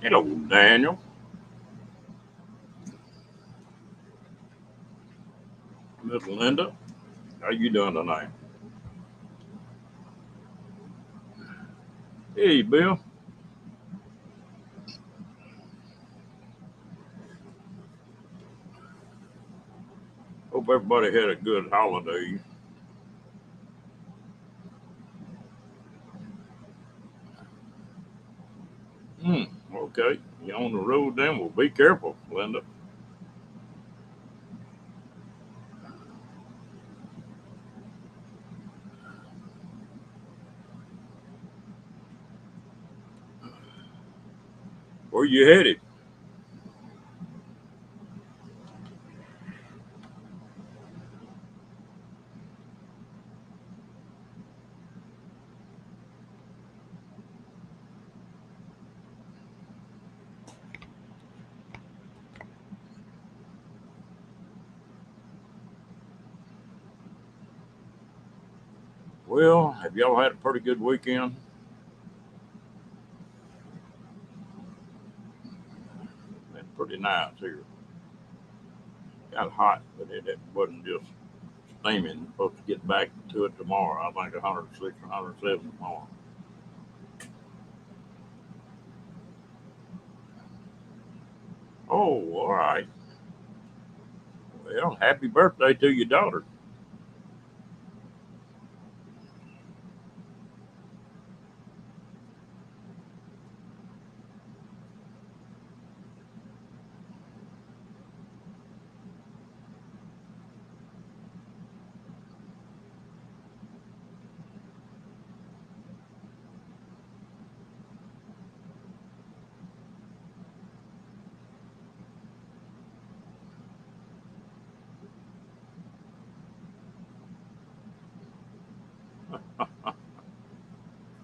Hello, Daniel. Miss Linda, how you doing tonight? Hey, Bill. Hope everybody had a good holiday. Hmm. Okay. You on the road then? Well, be careful, Linda. Where you headed? Well, have y'all had a pretty good weekend? Been pretty nice here. Got hot, but it wasn't just steaming. Supposed to get back to it tomorrow. I think 106, 107 tomorrow. Oh, all right. Well, happy birthday to your daughter.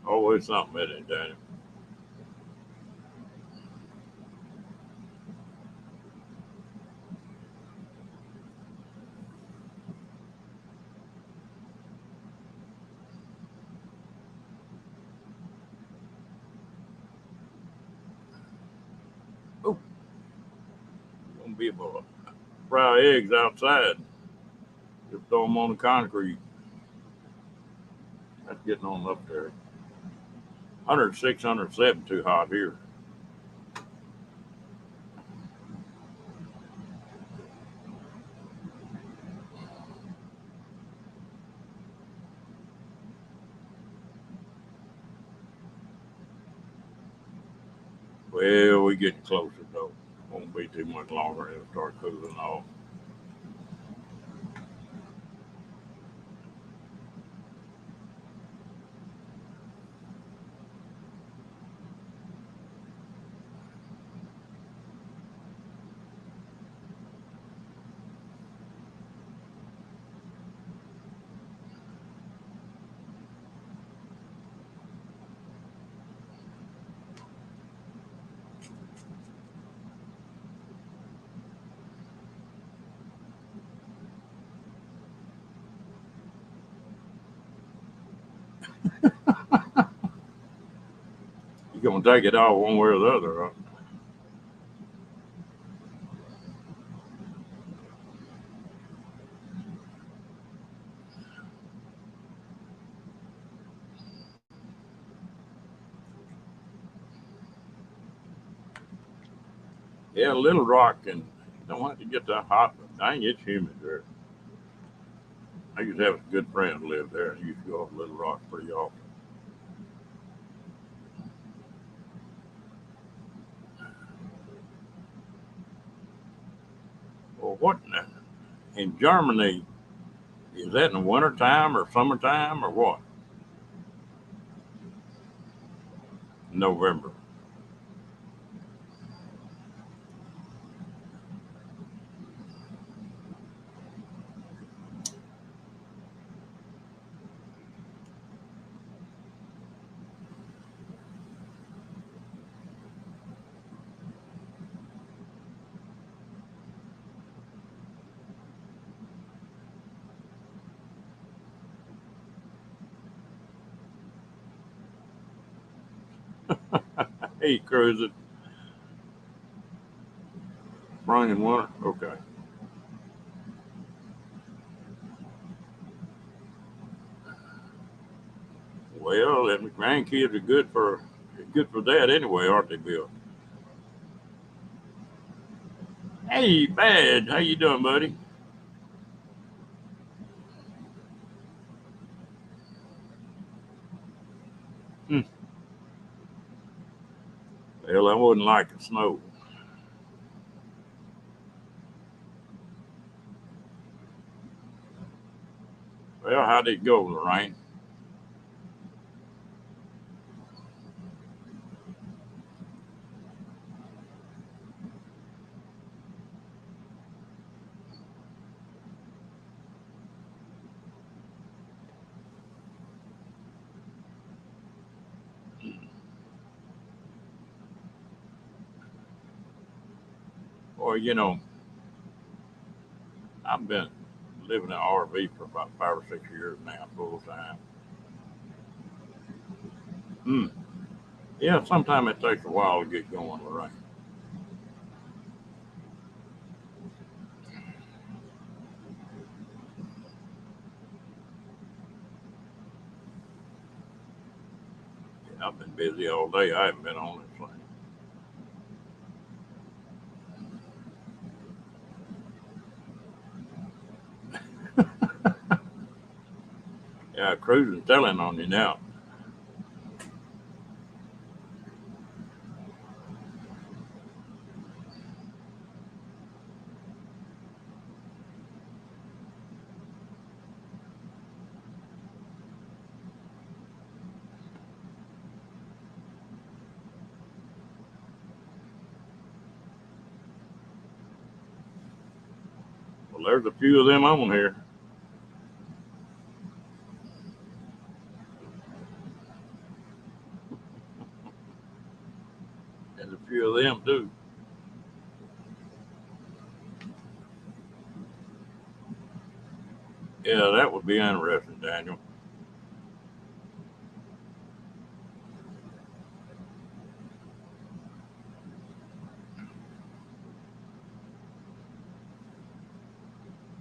Always something in it, Daniel. Oh, gonna be able to fry eggs outside. Just throw them on the concrete. That's getting on up there. 106, 107 too hot here. Well, we getting closer though. Won't be too much longer. It'll start cooling off. You gonna take it off one way or the other, huh? Yeah, Little Rock and don't have to get that hot, but dang, it's humid there. I used to have a good friend who lived there, and he used to go up Little Rock pretty often. Well, what in Germany is that in the wintertime or summertime or what? November. Hey, cruising. Spring and winter? Okay. Well, and the grandkids are good for that anyway, aren't they, Bill? Hey, Badge, how you doing, buddy? Hmm. Well, I wouldn't like the snow. Well, how'd it go, Lorraine? Well, I've been living in an RV for about 5 or 6 years now, full time. Hmm. Yeah, sometimes it takes a while to get going, Lorraine. Yeah, I've been busy all day. I haven't been on this thing. Yeah, cruising telling on you now. Well, there's a few of them on here. There's a few of them too. Yeah, that would be interesting, Daniel.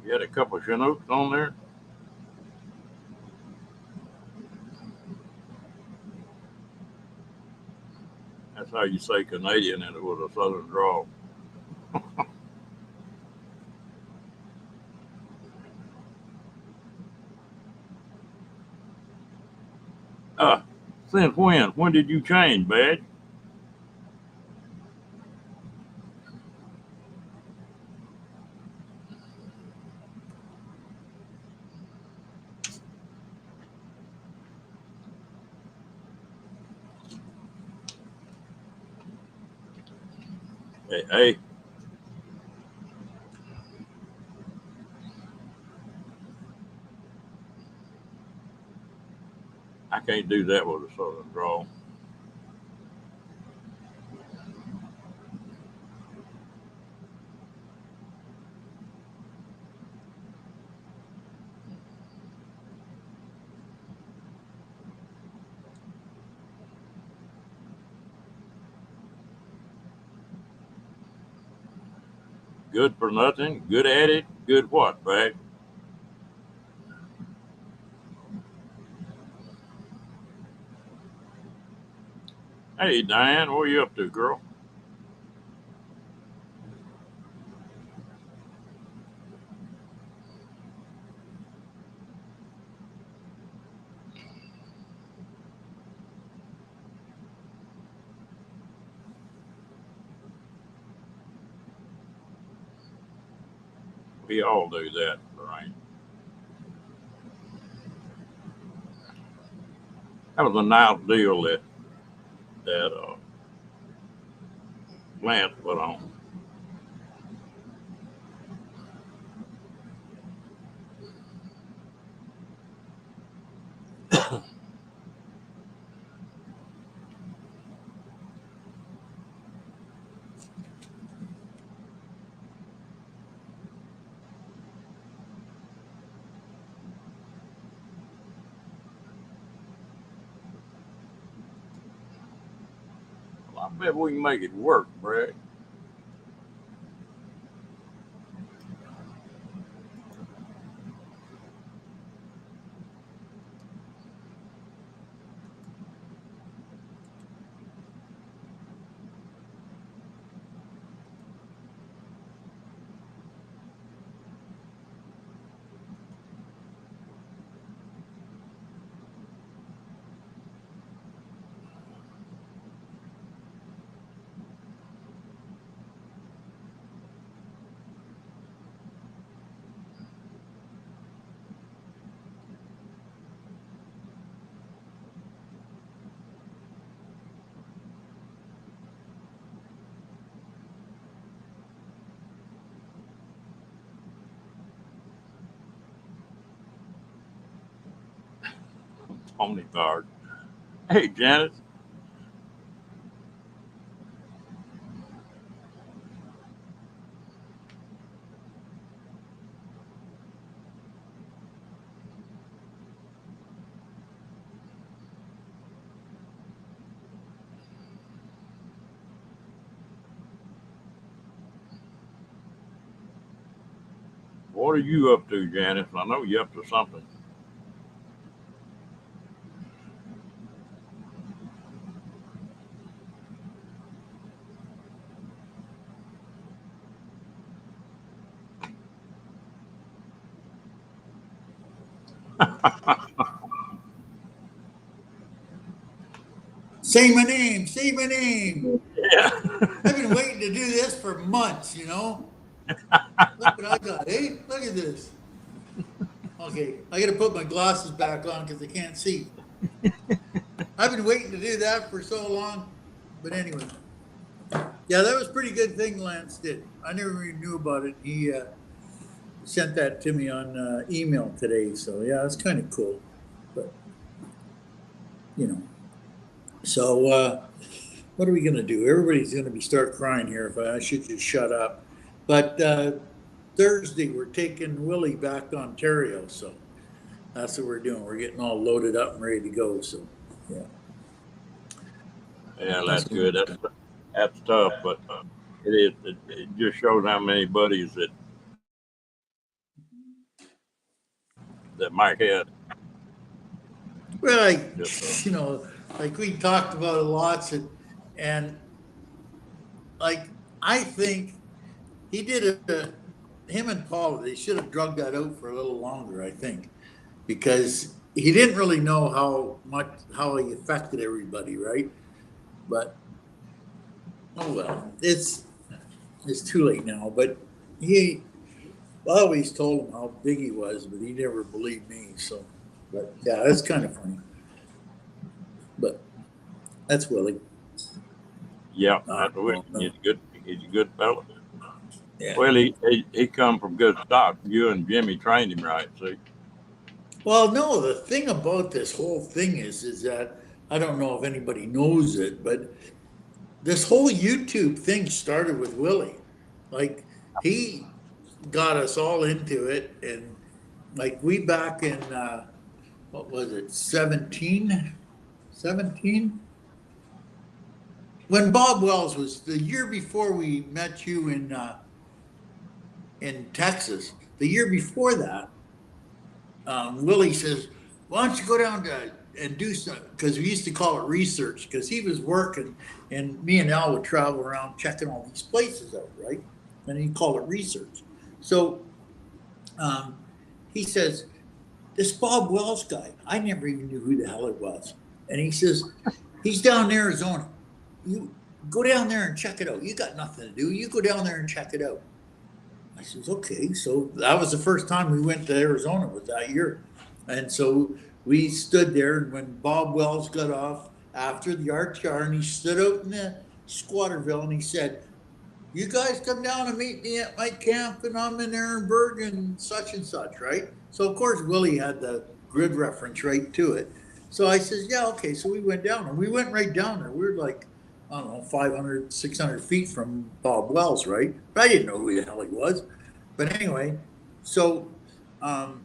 You had a couple of Chinooks on there. That's how you say Canadian, and it was a Southern drawl. Uh, since when? When did you change, Badge? Hey, hey, I can't do that with a Southern drawl. Good for nothing. Good at it. Good what, Badge? Hey, Diane, what are you up to, girl? We all do that, right? That was a nice deal that Lance put on. Well, I bet we can make it work, Brad. pony card. Hey, Janice, what are you up to, Janice? I know you're up to something. Say my name, say my name. Yeah. I've been waiting to do this for months, you know? Look what I got, eh? Look at this. Okay, I gotta put my glasses back on because I can't see. I've been waiting to do that for so long. But anyway, yeah, that was a pretty good thing Lance did. I never even knew about it. He sent that to me on email today. So yeah, it's kind of cool. But, you know, so what are we going to do? Everybody's going to be start crying here if I should just shut up. But Thursday, we're taking Willie back to Ontario. So that's what we're doing. We're getting all loaded up and ready to go. So, yeah. Yeah, That's that's good. That's tough, but it is. It just shows how many buddies that Mike had. Well, Just like we talked about it lots, and like I think he did him and Paula, they should have drugged that out for a little longer, I think, because he didn't really know how he affected everybody, right? But oh well, it's too late now. But he I always told him how big he was, but he never believed me. So, but yeah, that's kind of funny. But that's Willie. yeah, Uh, that's what he's a good. He's a good fellow. yeah. Well, he come from good stock. You and Jimmy trained him right. See. Well, no, the thing about this whole thing is that I don't know if anybody knows it, but this whole YouTube thing started with Willie. Like he got us all into it, and like we back in what was it, 17? 17? When Bob Wells was the year before we met you in Texas, the year before that, Willie says, "Why don't you go down to and do some?" Because we used to call it research, because he was working, and me and Al would travel around checking all these places out, right? And he called it research. So um, he says, "This Bob Wells guy, I never even knew who the hell it was." And he says, "He's down in Arizona. You go down there and check it out. You got nothing to do. You go down there and check it out." I says, "Okay." So that was the first time we went to Arizona, was that year. And so we stood there, and when Bob Wells got off after the RTR, and he stood out in the Squatterville, and he said, "You guys come down and meet me at my camp, and I'm in Ehrenberg and such, right?" So of course Willie had the grid reference right to it. So I says, "Yeah, okay." So we went down, and we went right down there. We were like, I don't know, 500, 600 feet from Bob Wells, right? But I didn't know who the hell he was. But anyway, so um,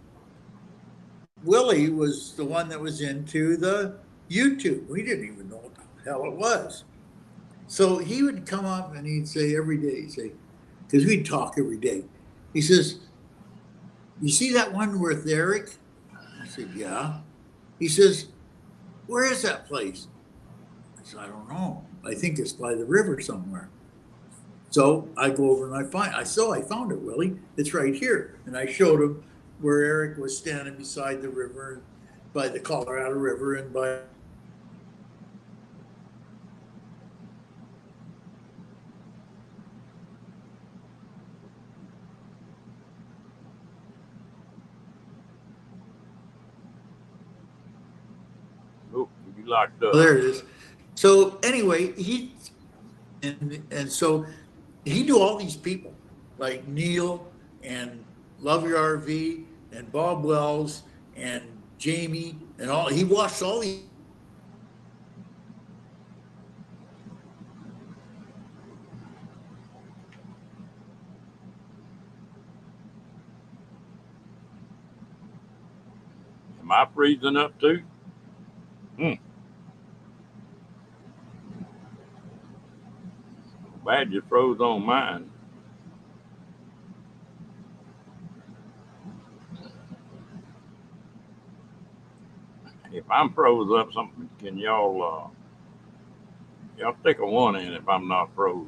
Willie was the one that was into the YouTube. We didn't even know what the hell it was. So he would come up and he'd say every day, he'd say, because we'd talk every day. He says, "You see that one with Eric?" I said, "Yeah." He says, "Where is that place?" I said, "I don't know. I think it's by the river somewhere." So I go over and I found it, Willie. It's right here. And I showed him where Eric was standing beside the river, by the Colorado River, and by Oh, you locked up. there it is. So anyway, and so he knew all these people like Neil and Love Your RV and Bob Wells and Jamie, and all. He watched all these. Am I freezing up too? Hmm. Bad you froze on mine. If I'm froze up, something can y'all stick a one in if I'm not froze.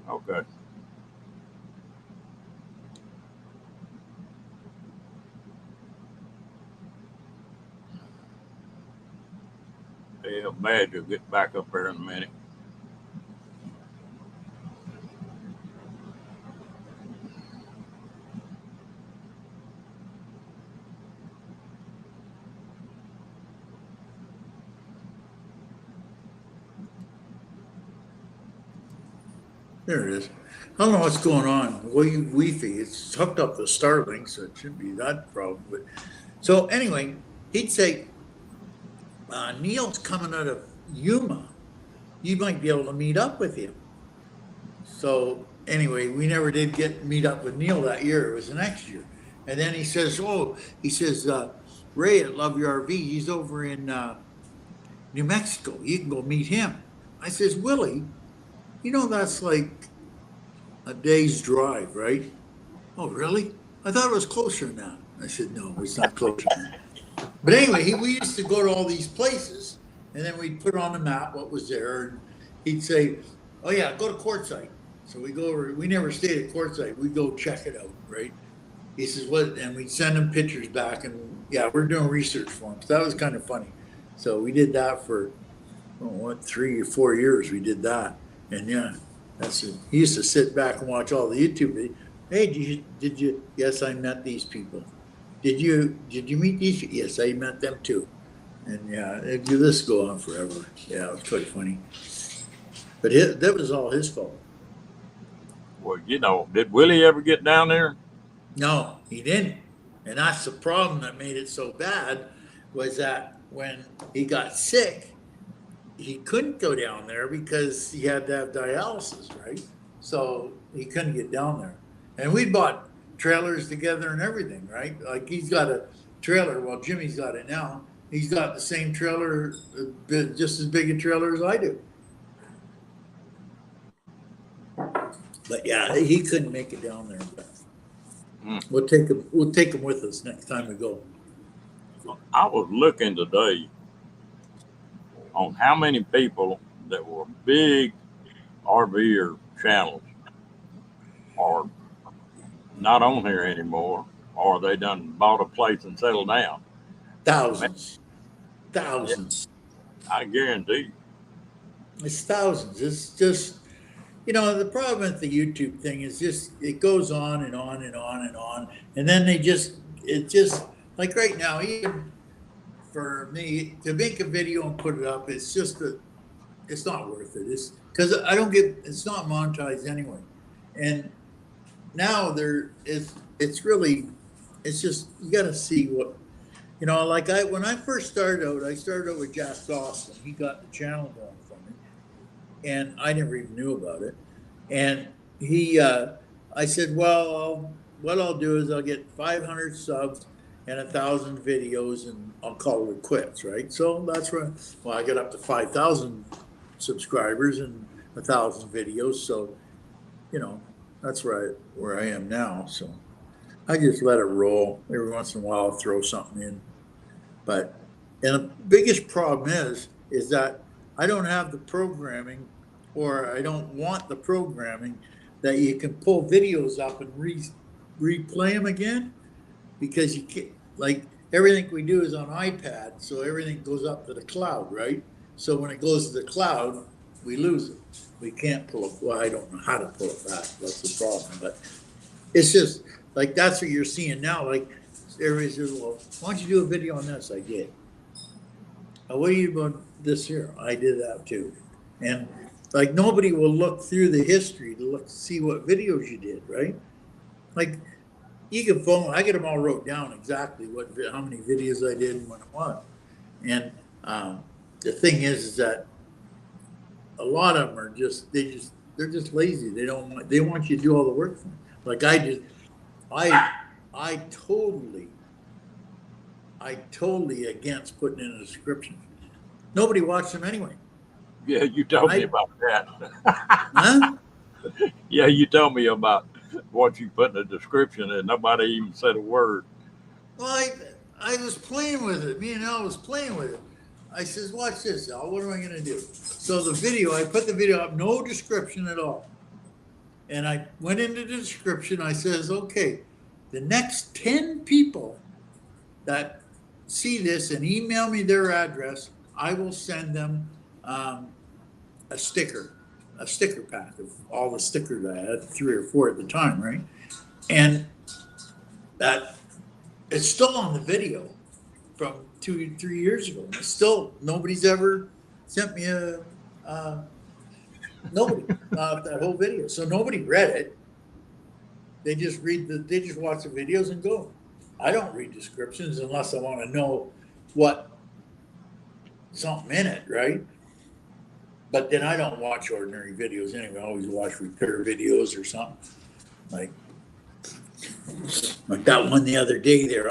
Okay. Yeah, bad you'll get back up there in a minute. There it is. I don't know what's going on. Wi-Fi, it's hooked up to Starlink, so it shouldn't be that problem. But so anyway, he'd say, Neil's coming out of Yuma. You might be able to meet up with him. So anyway, we never did meet up with Neil that year. It was the next year. And then he says, Ray at Love Your RV, he's over in New Mexico. You can go meet him. I says, Willie, that's like a day's drive, right? Oh, really? I thought it was closer than that. I said, no, it's not closer than that. But anyway, we used to go to all these places, and then we'd put on the map what was there, and he'd say, oh yeah, go to Quartzsite. So we go over, we never stayed at Quartzsite. We'd go check it out, right? He says, what? And we'd send him pictures back, and yeah, we're doing research for him. So that was kind of funny. So we did that for, 3 or 4 years we did that. And yeah, that's it. He used to sit back and watch all the YouTube videos. Hey, did you? Yes, I met these people. Did you meet these? Yes, I met them too. And yeah, this go on forever. Yeah, it was quite funny. But that was all his fault. Well, did Willie ever get down there? No, he didn't. And that's the problem that made it so bad, was that when he got sick, he couldn't go down there because he had to have dialysis, right? So he couldn't get down there. And we bought trailers together and everything, right? Like he's got a trailer. Well, Jimmy's got it now. He's got the same trailer, just as big a trailer as I do. But yeah, he couldn't make it down there. But we'll take him. We'll take him with us next time we go. I was looking today on how many people that were big RVer channels are not on here anymore, or they done bought a place and settled down. Thousands. I guarantee you. It's thousands. It's just, the problem with the YouTube thing is just it goes on and on and on and on, and then it just like right now, even for me to make a video and put it up, it's not worth it. It's because it's not monetized anyway, and now it's just you got to see what. Like when I first started out, with Jack Dawson. He got the channel going for me, and I never even knew about it. And I said, well, what I'll do is I'll get 500 subs and 1,000 videos, and I'll call it quits, right? So that's where, I got up to 5,000 subscribers and 1,000 videos. So, that's where I am now. So I just let it roll. Every once in a while, I'll throw something in. And the biggest problem is that I don't have the programming, or I don't want the programming that you can pull videos up and replay them again, because you can't, like everything we do is on iPad, so everything goes up to the cloud, right? So when it goes to the cloud, we lose it. We can't pull it. Well, I don't know how to pull it back. That's the problem. But It's just like that's what you're seeing now. Like everybody says, "Well, why don't you do a video on this?" I did. What are you doing this year? I did that too. And like nobody will look through the history to look see what videos you did, right? Like you can phone. I get them all wrote down exactly how many videos I did and when it was. And the thing is that a lot of them are they're just lazy. They want you to do all the work for them. Like I totally against putting in a description. Nobody watched them anyway. Yeah, you told me about that. Huh? Yeah, you told me about what you put in the description, and nobody even said a word. Well, I was playing with it. Me and Al was playing with it. I says, "Watch this, Al. What am I going to do?" So the video, I put the video up, no description at all. And I went into the description. I says, "Okay, the next 10 people that see this and email me their address, I will send them a sticker pack of all the stickers I had, 3 or 4 at the time, right?" And that it's still on the video from 2 3 years ago. It's still nobody's ever sent me nobody that whole video. So nobody read it. They just they just watch the videos and go. I don't read descriptions unless I want to know what something in it, right? But then I don't watch ordinary videos anyway. I always watch repair videos or something. Like that one the other day there.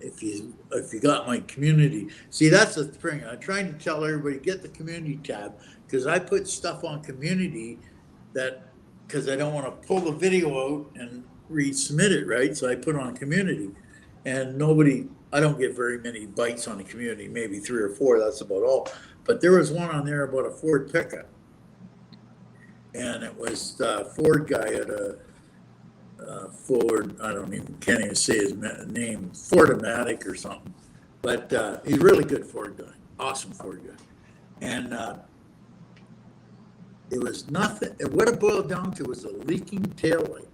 If you got my community, see that's the thing. I'm trying to tell everybody get the community tab because I put stuff on community because I don't want to pull the video out and resubmit it, right? So I put on community, and I don't get very many bites on the community, maybe 3 or 4. That's about all. But there was one on there about a Ford pickup, and it was the Ford guy at a Ford. Can't even say his name. Fordomatic or something. But he's a really good Ford guy, awesome Ford guy, and it was nothing. What it boiled down to was a leaking taillight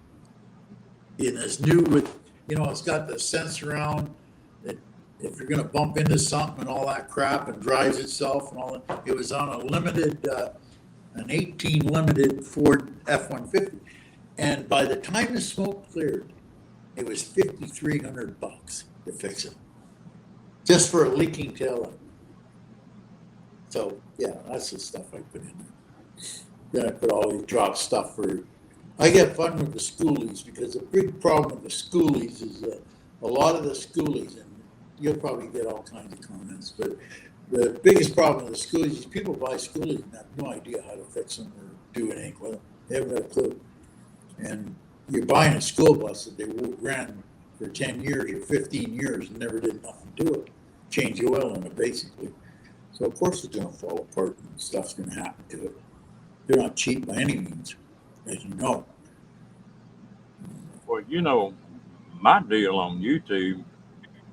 in this new it's got the sensor around that if you're going to bump into something and all that crap and drives itself and all that. It was on an 18 limited Ford F-150. And by the time the smoke cleared, it was $5,300 to fix it. Just for a leaking taillight. So yeah, that's the stuff I put in there. Then I put all these drop stuff I get fun with the schoolies because the big problem with the schoolies is that a lot of the schoolies, and you'll probably get all kinds of comments, but the biggest problem with the schoolies is people buy schoolies and have no idea how to fix them or do anything with them. They haven't got a clue. And you're buying a school bus that they ran for 10 years or 15 years and never did nothing to it. Change the oil in it, basically. So, of course, it's going to fall apart and stuff's going to happen to it. They're not cheap by any means, as you know. Well, my deal on YouTube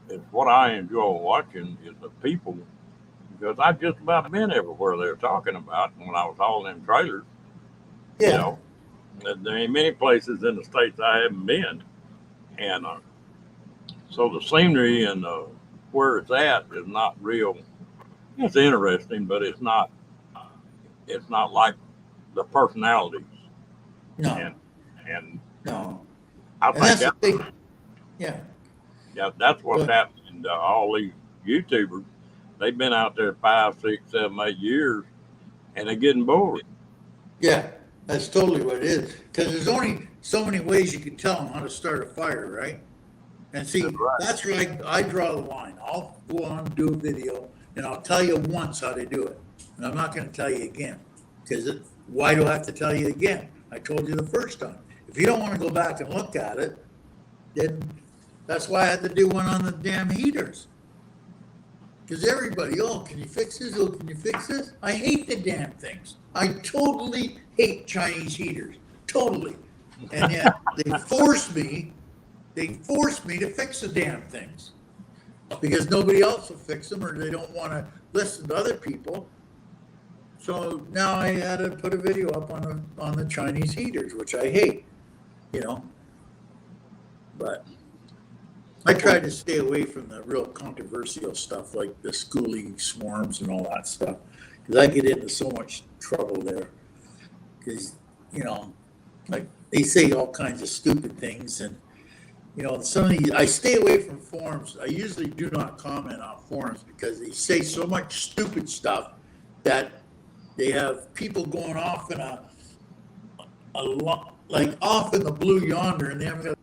is what I enjoy watching is the people because I've just about been everywhere they're talking about when I was hauling them trailers. Yeah. You know, there ain't many places in the States I haven't been. And so the scenery and where it's at is not real. It's interesting, but it's not like the personalities. No. And No. I And think that's the thing. Yeah. that's what's happening to all these YouTubers. They've been out there 5, 6, 7, 8 years, and they're getting bored. Yeah, that's totally what it is. Because there's only so many ways you can tell them how to start a fire, right? And see, that's where I draw the line. I'll go on and do a video, and I'll tell you once how to do it. And I'm not going to tell you again. Because why do I have to tell you again? I told you the first time. If you don't want to go back and look at it, then that's why I had to do one on the damn heaters. Because everybody, can you fix this? Oh, can you fix this? I hate the damn things. I totally hate Chinese heaters. Totally. And yet they force me to fix the damn things. Because nobody else will fix them or they don't want to listen to other people. So now I had to put a video up on the Chinese heaters, which I hate, But I try to stay away from the real controversial stuff like the schooling swarms and all that stuff because I get into so much trouble there. Because, like they say all kinds of stupid things. And, some of these, I stay away from forums. I usually do not comment on forums because they say so much stupid stuff that they have people going off in a lot, like off in the blue yonder, and they haven't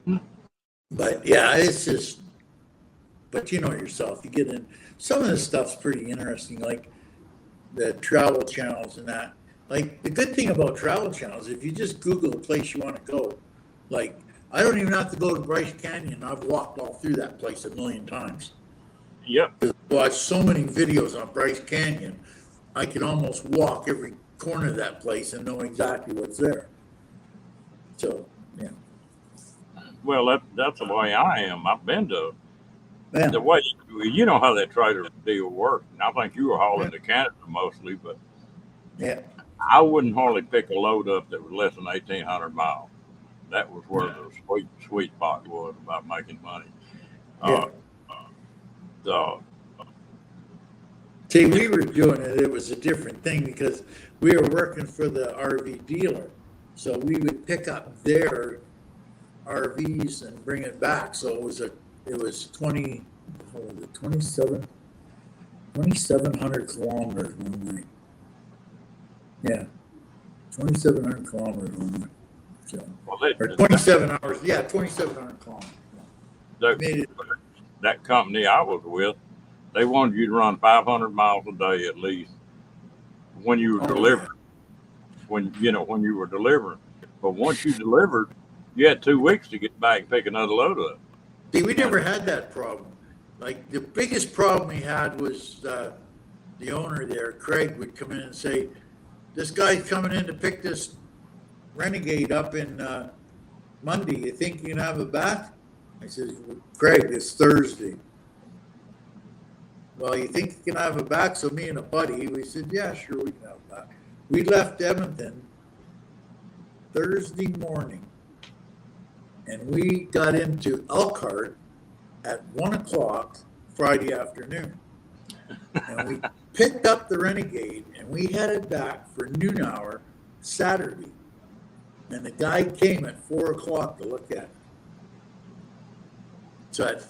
got. But yeah, it's just, but you know yourself, you get in, some of this stuff's pretty interesting, like the travel channels and that. Like the good thing about travel channels, if you just Google the place you want to go, like I don't even have to go to Bryce Canyon. I've walked all through that place a million times. Yep. I've watched so many videos on Bryce Canyon, I can almost walk every corner of that place and know exactly what's there. So, yeah. Well, that's the way I am. I've been to Yeah. the way you know how that trader deal works. And I think you were hauling to Canada mostly, but Yeah. I wouldn't hardly pick a load up that was less than 1,800 miles. That was where the sweet spot was about making money. Yeah. Uh, See, we were doing it, it was a different thing because we were working for the RV dealer. So we would pick up their RVs and bring it back. So it was 2,700 kilometers one way. Yeah. 2,700 kilometers one way. So, or 27 hours. Yeah, 2,700 kilometers. That company I was with, they wanted you to run 500 miles a day at least when you were delivering. When you were delivering, but once you delivered, you had 2 weeks to get back and pick another load up. See, we never had that problem. Like the biggest problem we had was the owner there, Craig, would come in and say, "This guy's coming in to pick this Renegade up in Monday. You think you can have it back?" I said, "Craig, it's Thursday." "Well, you think you can have it back?" So me and a buddy, we said, "Yeah, sure, we can have it back." We left Edmonton Thursday morning, and we got into Elkhart at 1 o'clock Friday afternoon. And we picked up the Renegade, and we headed back for noon hour Saturday. And the guy came at 4 o'clock to look at it. So at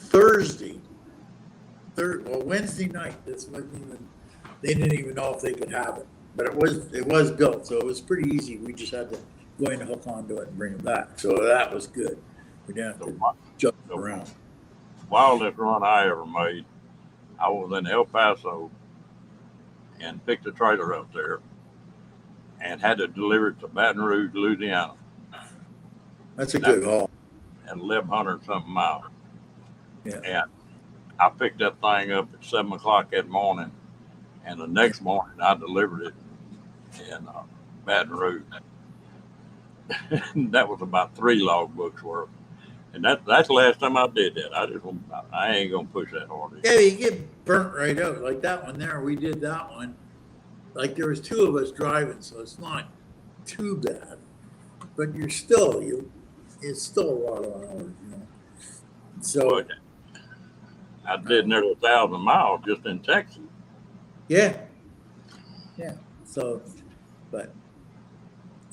Wednesday night, they didn't even know if they could have it. But it was built, so it was pretty easy. We just had to go in and hook onto it and bring it back. So that was good. We didn't have to jump around. Wildest run I ever made, I was in El Paso and picked a trailer up there and had to deliver it to Baton Rouge, Louisiana. That's a good haul. And 1,100 something miles. Yeah. And I picked that thing up at 7 o'clock that morning, and the next morning I delivered it in Baton Rouge. That was about 3 logbooks worth. And that's the last time I did that. I ain't gonna push that hard. Yeah, you get burnt right out like that one there. We did that one. Like there was 2 of us driving, so it's not too bad. But it's still a lot of hours, So but I did nearly 1,000 miles just in Texas. Yeah. So, but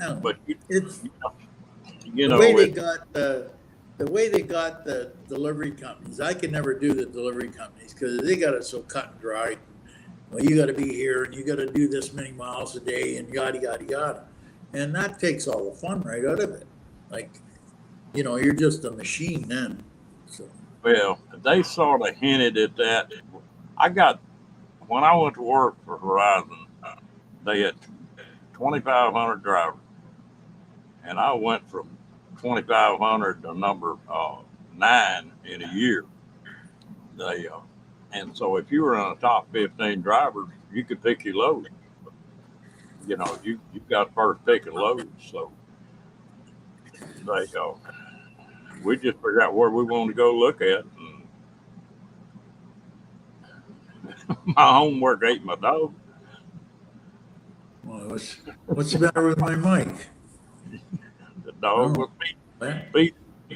I don't know. But It's the way they got the delivery companies. I can never do the delivery companies because they got it so cut and dried. Well, you got to be here and you got to do this many miles a day and yada yada yada, and that takes all the fun right out of it. Like, you're just a machine then. So. Well, they sort of hinted at that. When I went to work for Horizon, they had 2,500 drivers, and I went from 2,500 to number 9 in a year. And so if you were in the top 15 drivers, you could pick your load. You got first pick of loads. So we just figured out where we wanted to go look at. And my homework ate my dog. Well, what's the matter with my mic? The dog Oh, will man.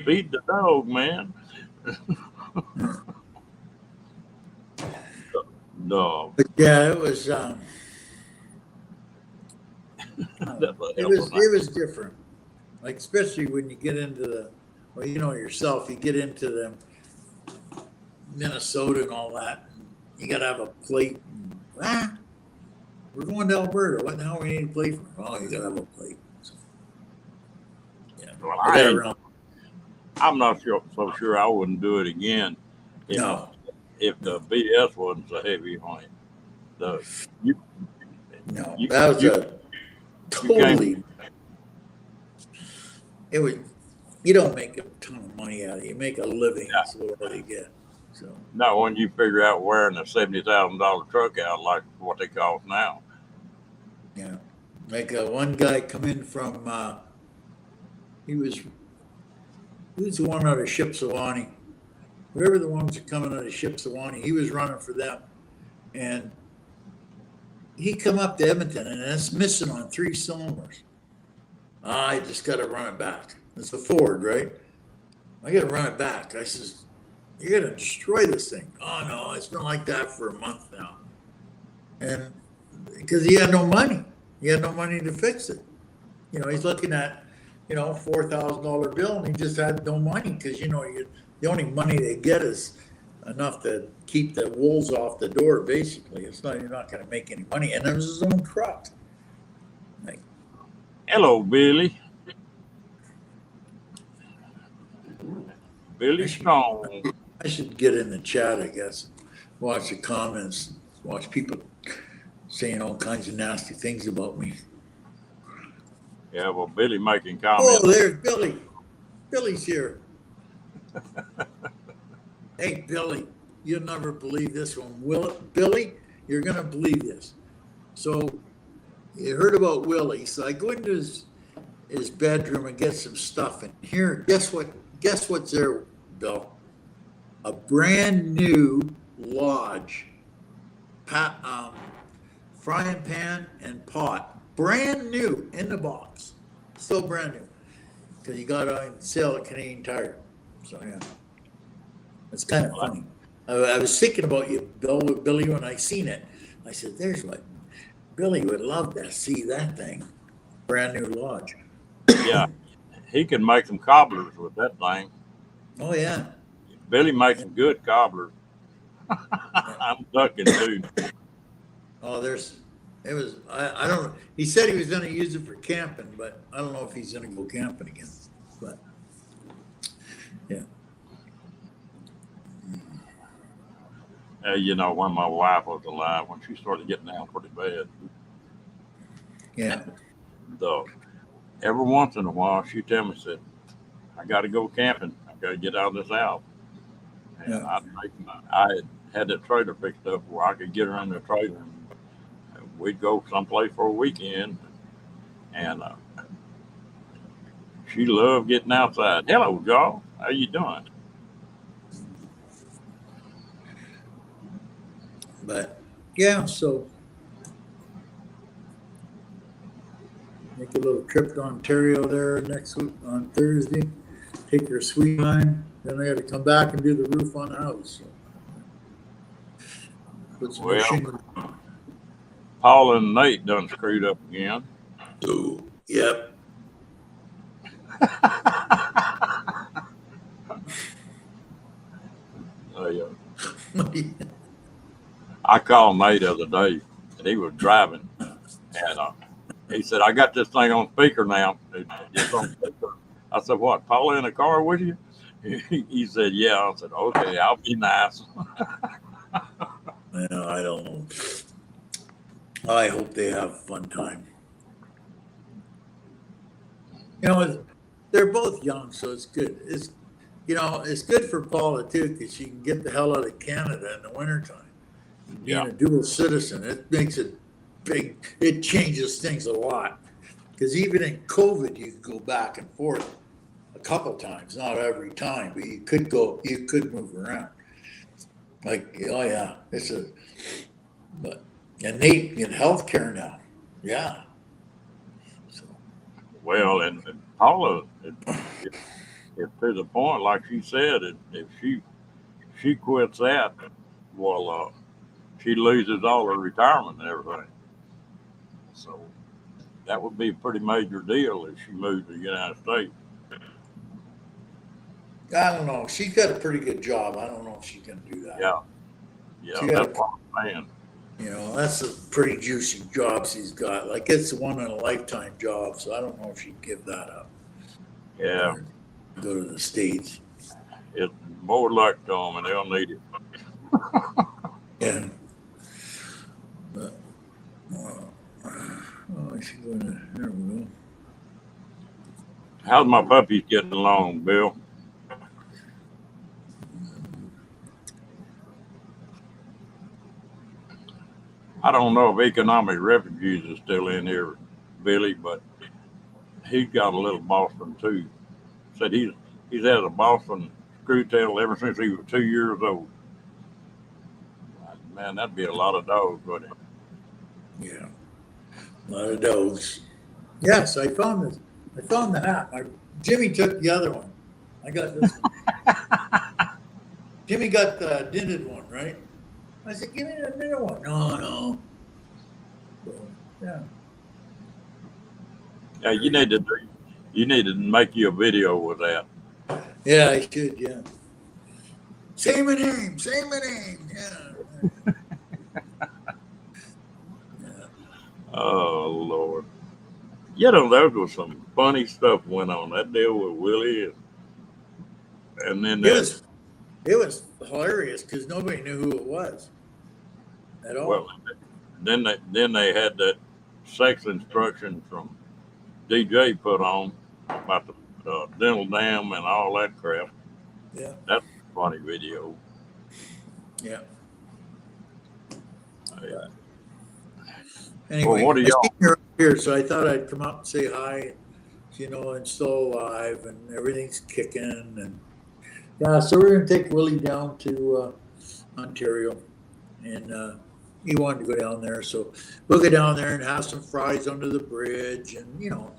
feed the dog, man. No, But yeah, it was. that's a It hell of was a night. different. Like especially when you get into the, well, you know yourself, you get into the Minnesota and all that. You got to have a plate. Ah, we're going to Alberta. What the hell we need a plate for? Oh, you got to have a plate. So, yeah, Well, I got around. I'm not so sure I wouldn't do it again if No, if the BS wasn't so heavy on it. The you no, you that was you a you can't totally. It was. You don't make a ton of money out of it. You make a living. yeah, Is what you get. So not when you figure out wearing a $70,000 truck out like what they cost now. yeah, like one guy come in from. He was the one out of Shipsawani. Whoever the ones that coming out of Shipsawani, he was running for them, and he come up to Edmonton, and it's missing on 3 cylinders. I just got to run it back. It's a Ford, right? I got to run it back. I says, "You're gonna destroy this thing." Oh no, it's been like that for a month now, and because he had no money, he had no money to fix it. You know, he's looking at, $4,000 bill, and he just had no money because the only money they get is enough to keep the wolves off the door. Basically, you're not going to make any money, and it was his own truck. Like, Hello, Billy. I Billy should Strong. I should get in the chat, I guess, watch the comments, watch people saying all kinds of nasty things about me. Yeah, well, Billy making Oh, comments. there's Billy. Billy's here. Hey, Billy, you'll never believe this one. Billy, you're going to believe this. So you heard about Willie. So I go into his bedroom and get some stuff. And here, guess what? Guess what's there, Bill? A brand new Lodge frying pan and pot. Brand new in the box. Still brand new. Because you got on sale at Canadian Tire. So, yeah. It's kind of funny. I was thinking about you, Billy, when I seen it. I said, "There's what Billy would love to see that thing, brand new Lodge." Yeah, he can make some cobblers with that thing. Oh yeah, Billy makes yeah. some good cobblers. Yeah. I'm ducking too. Oh, it was. I don't. He said he was going to use it for camping, but I don't know if he's going to go camping again. But yeah, When my wife was alive, when she started getting down pretty bad, yeah, the every once in a while she tell me, said, "I got to go camping. I got to get out of this house." And yeah. I had that trailer fixed up where I could get her in the trailer, and we'd go someplace for a weekend. And she loved getting outside. Hello, y'all. How you doing? But yeah, so make a little trip to Ontario there next week on Thursday. Take your sweet time. Then I got to come back and do the roof on the house. So put some new Well, shingles. Paul and Nate done screwed up again. Oh, yep. I called Nate the other day, and he was driving, and he said, "I got this thing on speaker now." It's on speaker. I said, "What? Paul in the car with you?" He said, "Yeah." I said, "Okay, I'll be nice." Well, I don't know. I hope they have a fun time. They're both young, so it's good. It's good for Paula too, because she can get the hell out of Canada in the wintertime. Being Yeah, a dual citizen, it makes it big. It changes things a lot. Because even in COVID, you could go back and forth a couple times, not every time, but you could move around. Like, oh yeah, but and Nate in healthcare now. Yeah, Well, and Paula, if to the point, like she said, if she quits that, well, she loses all her retirement and everything. So that would be a pretty major deal if she moved to the United States. I don't know. She's got a pretty good job. I don't know if she can do that. Yeah, She yeah, got that's a, what I'm saying. that's a pretty juicy job she's got. Like it's a one in a lifetime job. So I don't know if she'd give that up Yeah, or go to the States. it's more luck to them, and they'll need it. Yeah. But, oh, she's going to, there we go. How's my puppies getting along, Bill? I don't know if economic refugees is still in here, Billy, but he's got a little Boston too. Said he's had a Boston screw tail ever since he was 2 years old. Man, that'd be a lot of dogs, wouldn't it? Yeah. A lot of dogs. Yes, I found this. I found the hat. Jimmy took the other one. I got this one. Jimmy got the dinted one, right? I said, give me the dinted one. No, no. So, yeah. Yeah, you need to make you a video with that. Yeah, I should, yeah. Say my name, say my name. Yeah. Yeah. Oh Lord. You know, there was some funny stuff went on. That deal with Willie and then It that was it was hilarious because nobody knew who it was at well all. then they had that sex instruction from DJ put on about the dental dam and all that crap. Yeah, That's a funny video. yeah. Well, Anyway, what do I see y'all? her here, so I thought I'd come up and say hi, and still alive and everything's kicking. And yeah, so we're going to take Willie down to Ontario. And he wanted to go down there. So we'll go down there and have some fries under the bridge and,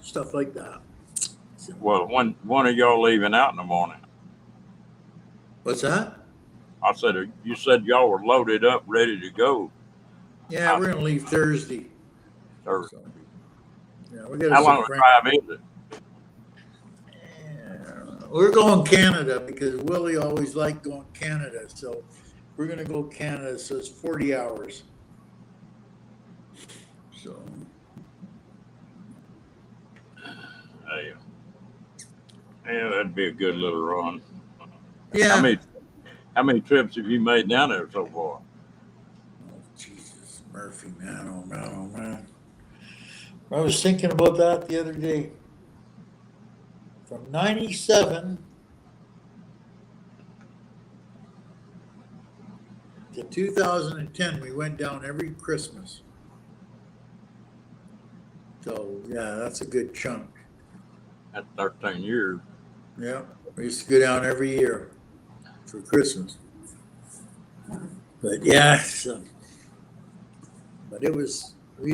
stuff like that. So, Well, one of y'all leaving out in the morning. what's that? I said you said y'all were loaded up, ready to go. Yeah, I we're going to leave Thursday. Thursday. So, yeah, we got How some long a friends. drive is it? Yeah, we're going Canada because Willie always liked going Canada. So we're going to go Canada. So it's 40 hours. So, Hey, yeah, that'd be a good little run. How yeah. many how many trips have you made down there so far? Oh, Jesus, Murphy, man. Oh, man. Oh, man. I was thinking about that the other day. From 97 to 2010, we went down every Christmas. So, yeah, that's a good chunk. That's 13 years. Yeah, we used to go down every year for Christmas. But yeah, but we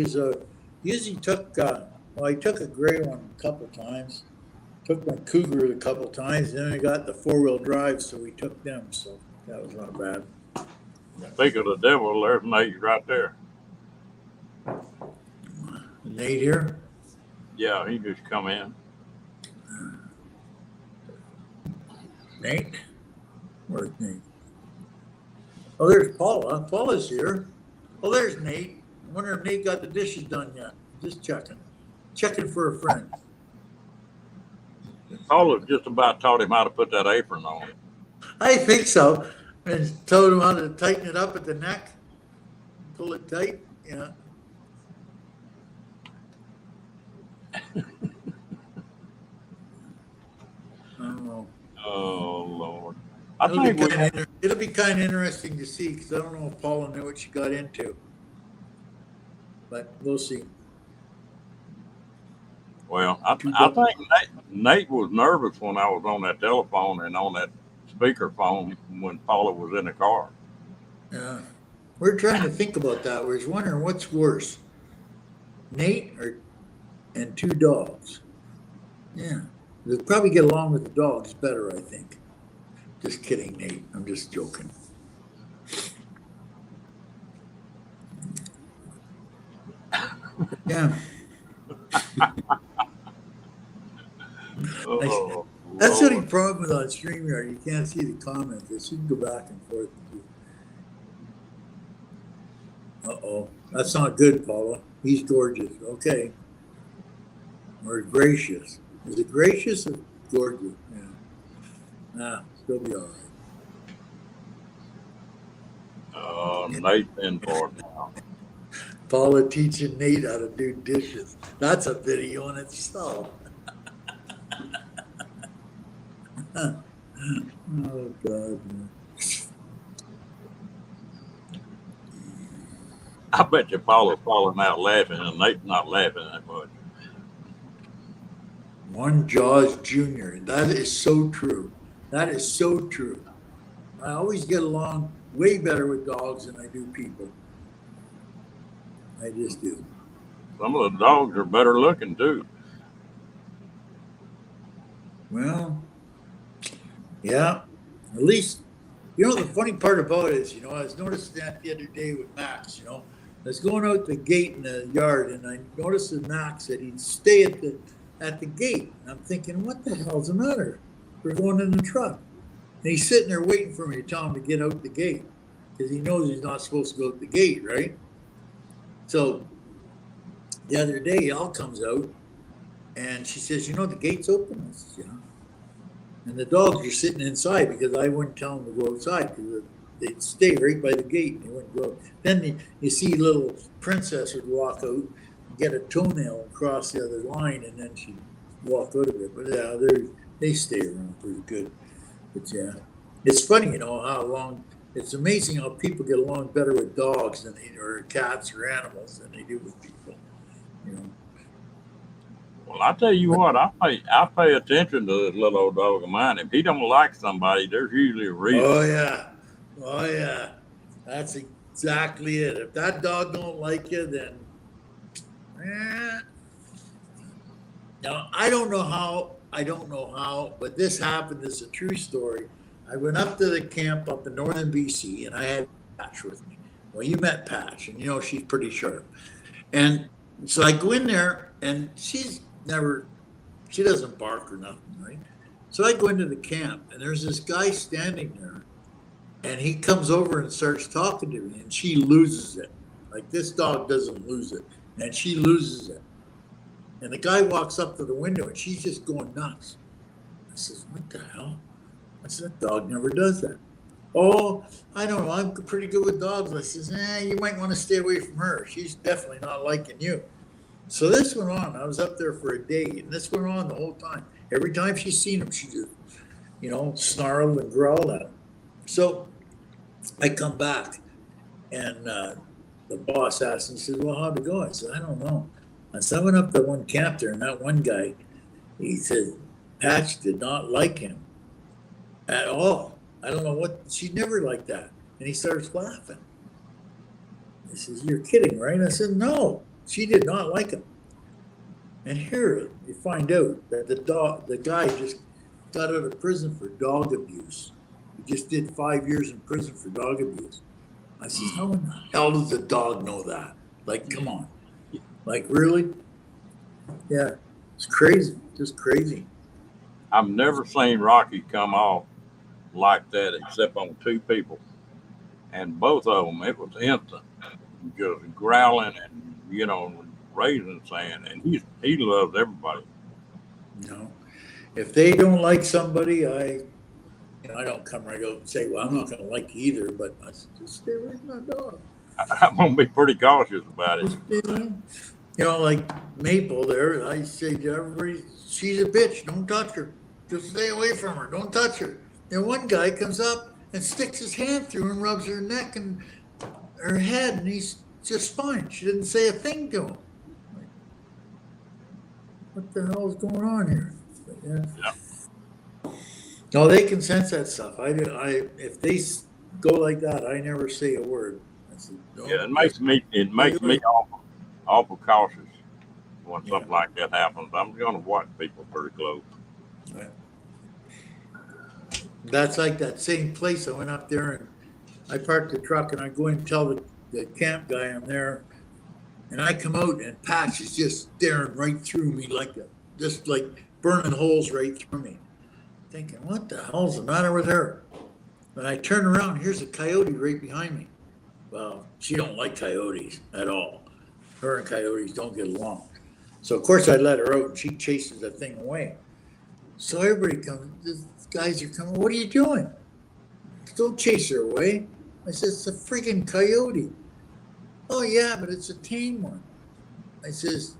usually took, I took a gray one a couple times, took my Cougar a couple times, and then I got the 4-wheel drive, so we took them. So that was not bad. Speak of the devil, there's Nate right there. Nate here. Yeah, he just come in. Nate? Where's Nate? Oh, there's Paula. Paula's here. Oh, there's Nate. I wonder if Nate got the dishes done yet. Just checking. Checking for a friend. Paula just about taught him how to put that apron on. I think so. And told him how to tighten it up at the neck. Pull it tight. Yeah. I don't know. Oh Lord. I think It'll be kind of interesting to see because I don't know if Paula knew what she got into. But we'll see. well, I think Nate was nervous when I was on that telephone and on that speakerphone when Paula was in the car. Yeah. We're trying to think about that. We're just wondering what's worse, Nate and two dogs. Yeah. They'll probably get along with the dogs better, I think. Just kidding, Nate. I'm just joking. Yeah. Oh, That's the only Lord. problem with on StreamYard. You can't see the comments. So you can go back and forth. Uh-oh. That's not good, Paula. He's gorgeous. Okay. Or gracious. Is it gracious or gorgeous? Yeah. Nah, still be all right. Nate's in for it now. Paula teaching Nate how to do dishes. That's a video in itself. Oh, God. Man. I bet you Paula's falling out laughing, and Nate's not laughing that much. One Jaws Jr. That is so true. That is so true. I always get along way better with dogs than I do people. I just do. Some of the dogs are better looking too. Well, yeah. At least, the funny part about it is, I was noticing that the other day with Max, I was going out the gate in the yard and I noticed that Max said he'd stay at the gate. And I'm thinking, what the hell's the matter? We're going in the truck. And he's sitting there waiting for me to tell him to get out the gate because he knows he's not supposed to go out the gate, right? So the other day, Elle comes out and she says, the gate's open. I says, yeah. And the dogs are sitting inside because I wouldn't tell them to go outside because they'd stay right by the gate and they wouldn't go out. Then you see little Princess would walk out, get a toenail across the other line, and then she'd walk out of it. But yeah, they stay around pretty good. But yeah, it's funny, how long. It's amazing how people get along better with dogs or cats or animals than they do with people. Well, I tell you what, I pay attention to this little old dog of mine. If he don't like somebody, there's usually a reason. Oh yeah, that's exactly it. If that dog don't like you, then now I don't know how, but this happened. It's a true story. I went up to the camp up in northern BC, and I had Patch with me. Well, you met Patch, and she's pretty sharp. And so I go in there, and she doesn't bark or nothing, right? So I go into the camp, and there's this guy standing there, and he comes over and starts talking to me, and she loses it. Like, this dog doesn't lose it, and she loses it. And the guy walks up to the window, and she's just going nuts. I says, what the hell? I said, that dog never does that. Oh, I don't know. I'm pretty good with dogs. I says, you might want to stay away from her. She's definitely not liking you. So this went on. I was up there for a day, and this went on the whole time. Every time she seen him, she just, snarled and growled at him. So I come back, and the boss asked me, he said, well, how'd it go? I said, I don't know. I said, I went up to one camp there, and that one guy, he said, Patch did not like him at all. I don't know what, she never liked that. And he starts laughing. He says, you're kidding, right? I said, no, she did not like him. And here you find out that the guy just got out of prison for dog abuse. He just did 5 years in prison for dog abuse. I says, how in the hell does the dog know that? Like, come on. Like, really? Yeah, it's crazy, just crazy. I've never seen Rocky come off like that except on two people, and both of them it was instant, just growling and raising sand, and he loves everybody. If they don't like somebody, I don't come right out and say, well, I'm not going to like you either, but I just stay away from that dog. I'm gonna be pretty cautious about it. Like Maple there, I say to everybody, she's a bitch, don't touch her. Just stay away from her, don't touch her. And one guy comes up and sticks his hand through and rubs her neck and her head, and he's just fine. She didn't say a thing to him. Like, what the hell is going on here? But yeah. No, they can sense that stuff. If they go like that, I never say a word. I said, Yeah, it makes me awful cautious. when Yeah. something like that happens, I'm going to watch people pretty close. Right. That's like that same place. I went up there and I parked the truck and I go in and tell the camp guy I'm there. And I come out and Patch is just staring right through me like just like burning holes right through me. Thinking, what the hell's the matter with her? When I turn around, here's a coyote right behind me. Well, she don't like coyotes at all. Her and coyotes don't get along. So of course I let her out and she chases the thing away. So everybody comes, these guys are coming, what are you doing? Don't chase her away. I said, it's a freaking coyote. Oh yeah, but it's a tame one. I says,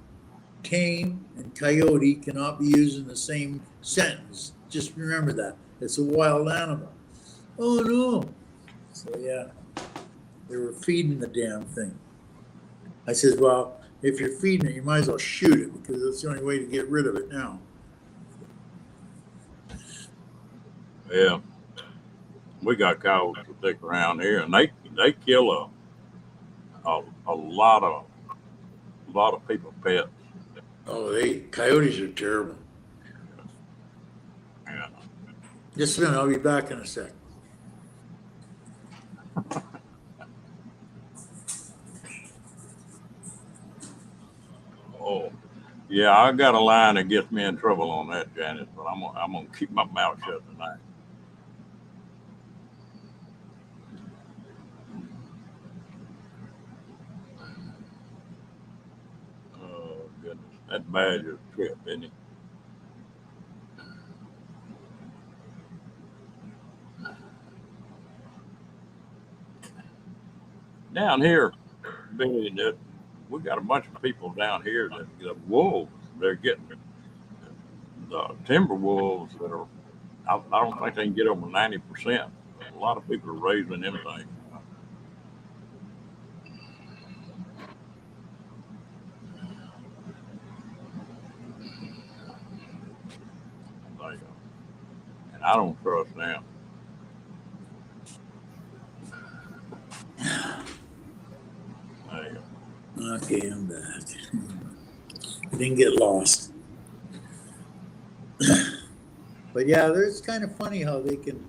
tame and coyote cannot be used in the same sentence. Just remember that. It's a wild animal. Oh no. So yeah, they were feeding the damn thing. I says, well, if you're feeding it, you might as well shoot it because that's the only way to get rid of it now. Yeah, we got cows to stick around here, and they kill a lot of people pets. Oh, coyotes are terrible. Yeah. Just a minute, I'll be back in a sec. Oh, yeah, I got a line that gets me in trouble on that, Janice, but I'm gonna keep my mouth shut tonight. Oh goodness, that badge is a trip, isn't it? Down here, Billy, that we got a bunch of people down here that the wolves. They're getting the timber wolves that are. I don't think they can get over 90%. A lot of people are raising them things. Like, and I don't trust them. Like, Okay, I'm back. I didn't get lost. But yeah, it's kind of funny how they can,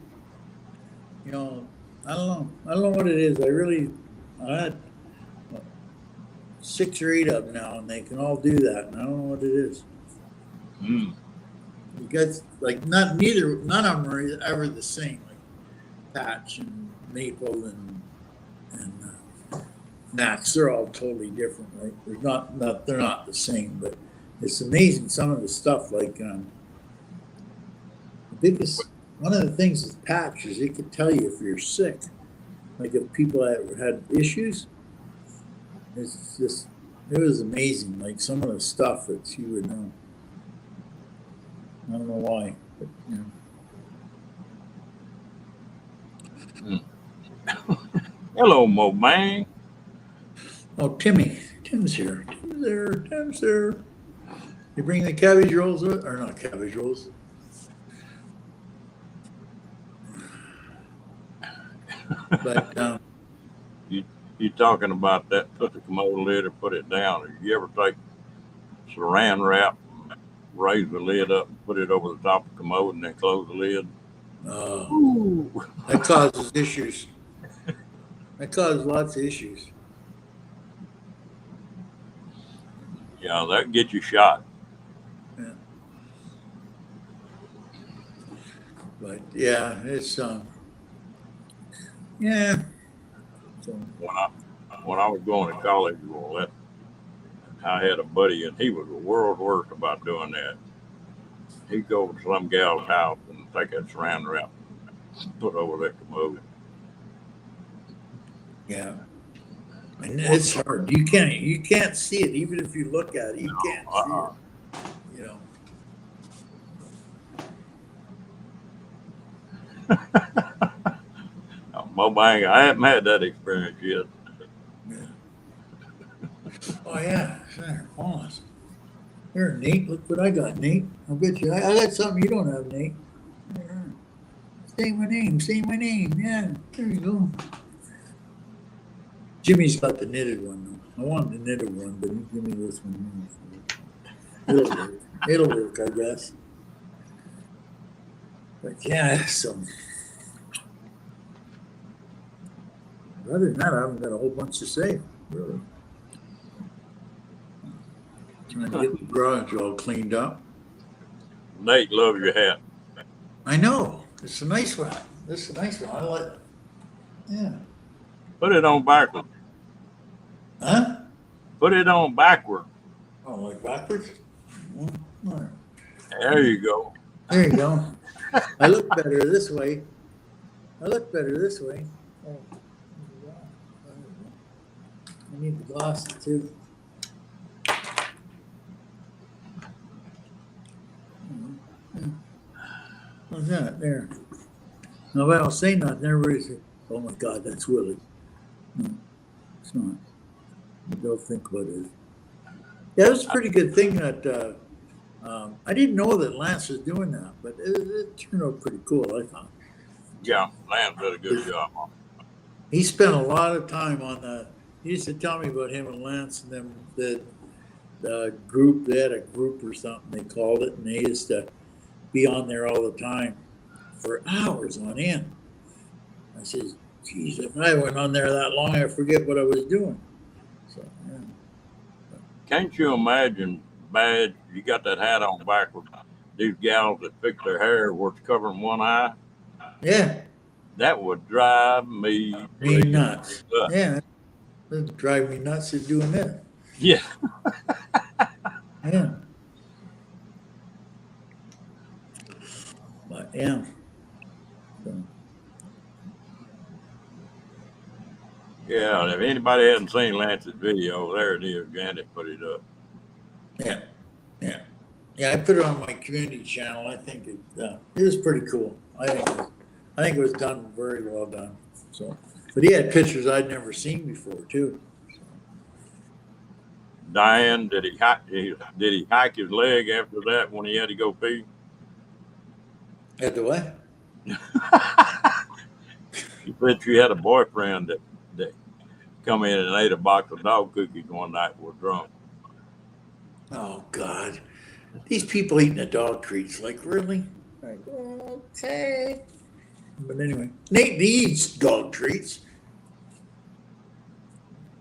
you know, I don't know. I don't know what it is. I had what, 6 or 8 of them now, and they can all do that. And I don't know what it is. mm, You guys, like, none of them are ever the same. Like Patch and Maple and Max, they're all totally different, right? They're not the same, but it's amazing some of the stuff. Like the biggest one of the things with Patch is it could tell you if you're sick. Like if people had issues, it's just it was amazing. Like some of the stuff that she would know. I don't know why, but you know. mm. Hello, Mo man. Oh, Tim's here. Tim's there. You bring the cabbage rolls with, or not cabbage rolls? But You you talking about that? Put the commode lid or put it down. You ever take Saran wrap, raise the lid up, and put it over the top of the commode, and then close the lid? uh, Ooh. that causes issues. That causes lots of issues. Yeah, that get you shot. Yeah. But yeah, it's yeah. So When I was going to college, well, I had a buddy, and he was the world's worst about doing that. He'd go to some gal's house and take that Saran wrap, and put over that commode. yeah, and it's hard. You can't see it even if you look at it. You can't see it. Uh-uh. You know. Mo Bang, I haven't had that experience yet. Yeah. Oh yeah. Sure. Awesome. Here, Nate. Look what I got, Nate. I'll bet you. I got something you don't have, Nate. Yeah. Say my name. Say my name. Yeah. There you go. Jimmy's got the knitted one though. I wanted the knitted one, but he give me this one. It'll work. It'll work, I guess. But yeah, so other than that, I haven't got a whole bunch to say, really. Trying to get the garage all cleaned up. Nate loves your hat. I know. It's a nice one. This is a nice one. I like it. Yeah. Put it on backward. Huh? Put it on backward. Oh, like backwards? All right. There you go. There you go. I look better this way. I look better this way. Oh, I need the glasses too. What's that there? No, I don't say nothing. Everybody says, "Oh my God, that's Willie." No, it's not. They'll think what it is. Yeah, it was a pretty good thing that I didn't know that Lance was doing that, but it turned out pretty cool, I thought. Yeah, Lance did a good job on it. He spent a lot of time on the. He used to tell me about him and Lance and them. The group, they had a group or something they called it, and they used to be on there all the time for hours on end. I says, "Geez, if I went on there that long, I forget what I was doing." So yeah. Can't you imagine, bad, you got that hat on backward. These gals that fix their hair were covering one eye. Yeah, That would drive me me nuts. nuts. Yeah, it'd drive me nuts at doing that. Yeah. Yeah. But yeah. So, Yeah, and if anybody hasn't seen Lance's video, there it is. Janet put it up. yeah. Yeah. Yeah, I put it on my community channel. I think it was pretty cool. I think it was done very well done. So, but he had pictures I'd never seen before too. Diane, did he hike his leg after that when he had to go pee? At the what? You said you had a boyfriend that come in and ate a box of dog cookies one night and was drunk. Oh God, these people eating the dog treats, like really? Like, okay. But anyway, Nate eats dog treats.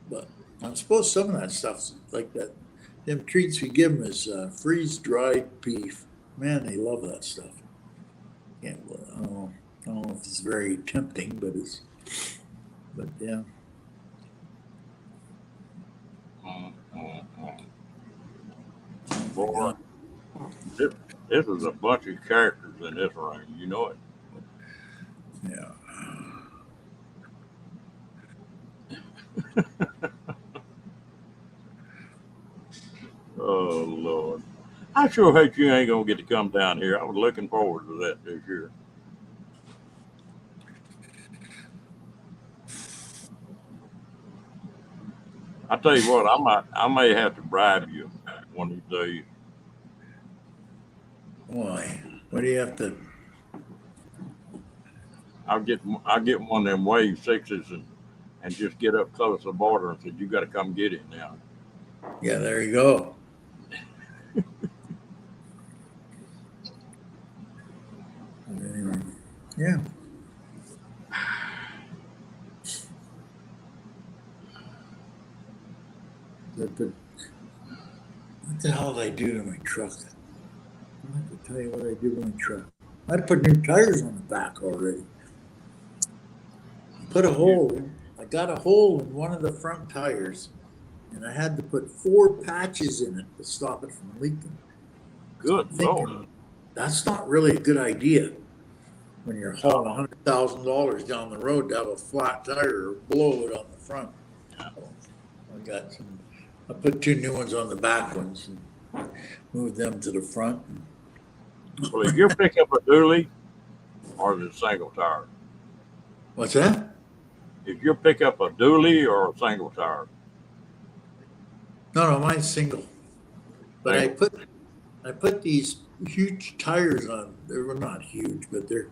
But I'm supposed some of that stuff's like that. Them treats we give them is freeze-dried beef. Man, they love that stuff. Yeah, well, I don't know if it's very tempting, but yeah. Boy, this is a bunch of characters in this ring. You know it. Yeah. Oh Lord, I sure hate you ain't gonna get to come down here. I was looking forward to that this year. I tell you what, I may have to bribe you one of these days. Why? What do you have to? I'll get one of them wave sixes and just get up close to the border and say, you got to come get it now. Yeah, there you go. Anyway, yeah. But what the hell did I do to my truck? I have to tell you what I did to my truck. I had to put new tires on the back already. Put a hole in. I got a hole in one of the front tires, and I had to put 4 patches in it to stop it from leaking. Good Lord. That's not really a good idea when you're hauling $100,000 down the road to have a flat tire or blow it on the front. I put 2 new ones on the back ones and moved them to the front. Well, if you pick up a dually or is it single tire? What's that? If you pick up a dually or a single tire? No, mine's single. But I put these huge tires on. They're not huge, but they're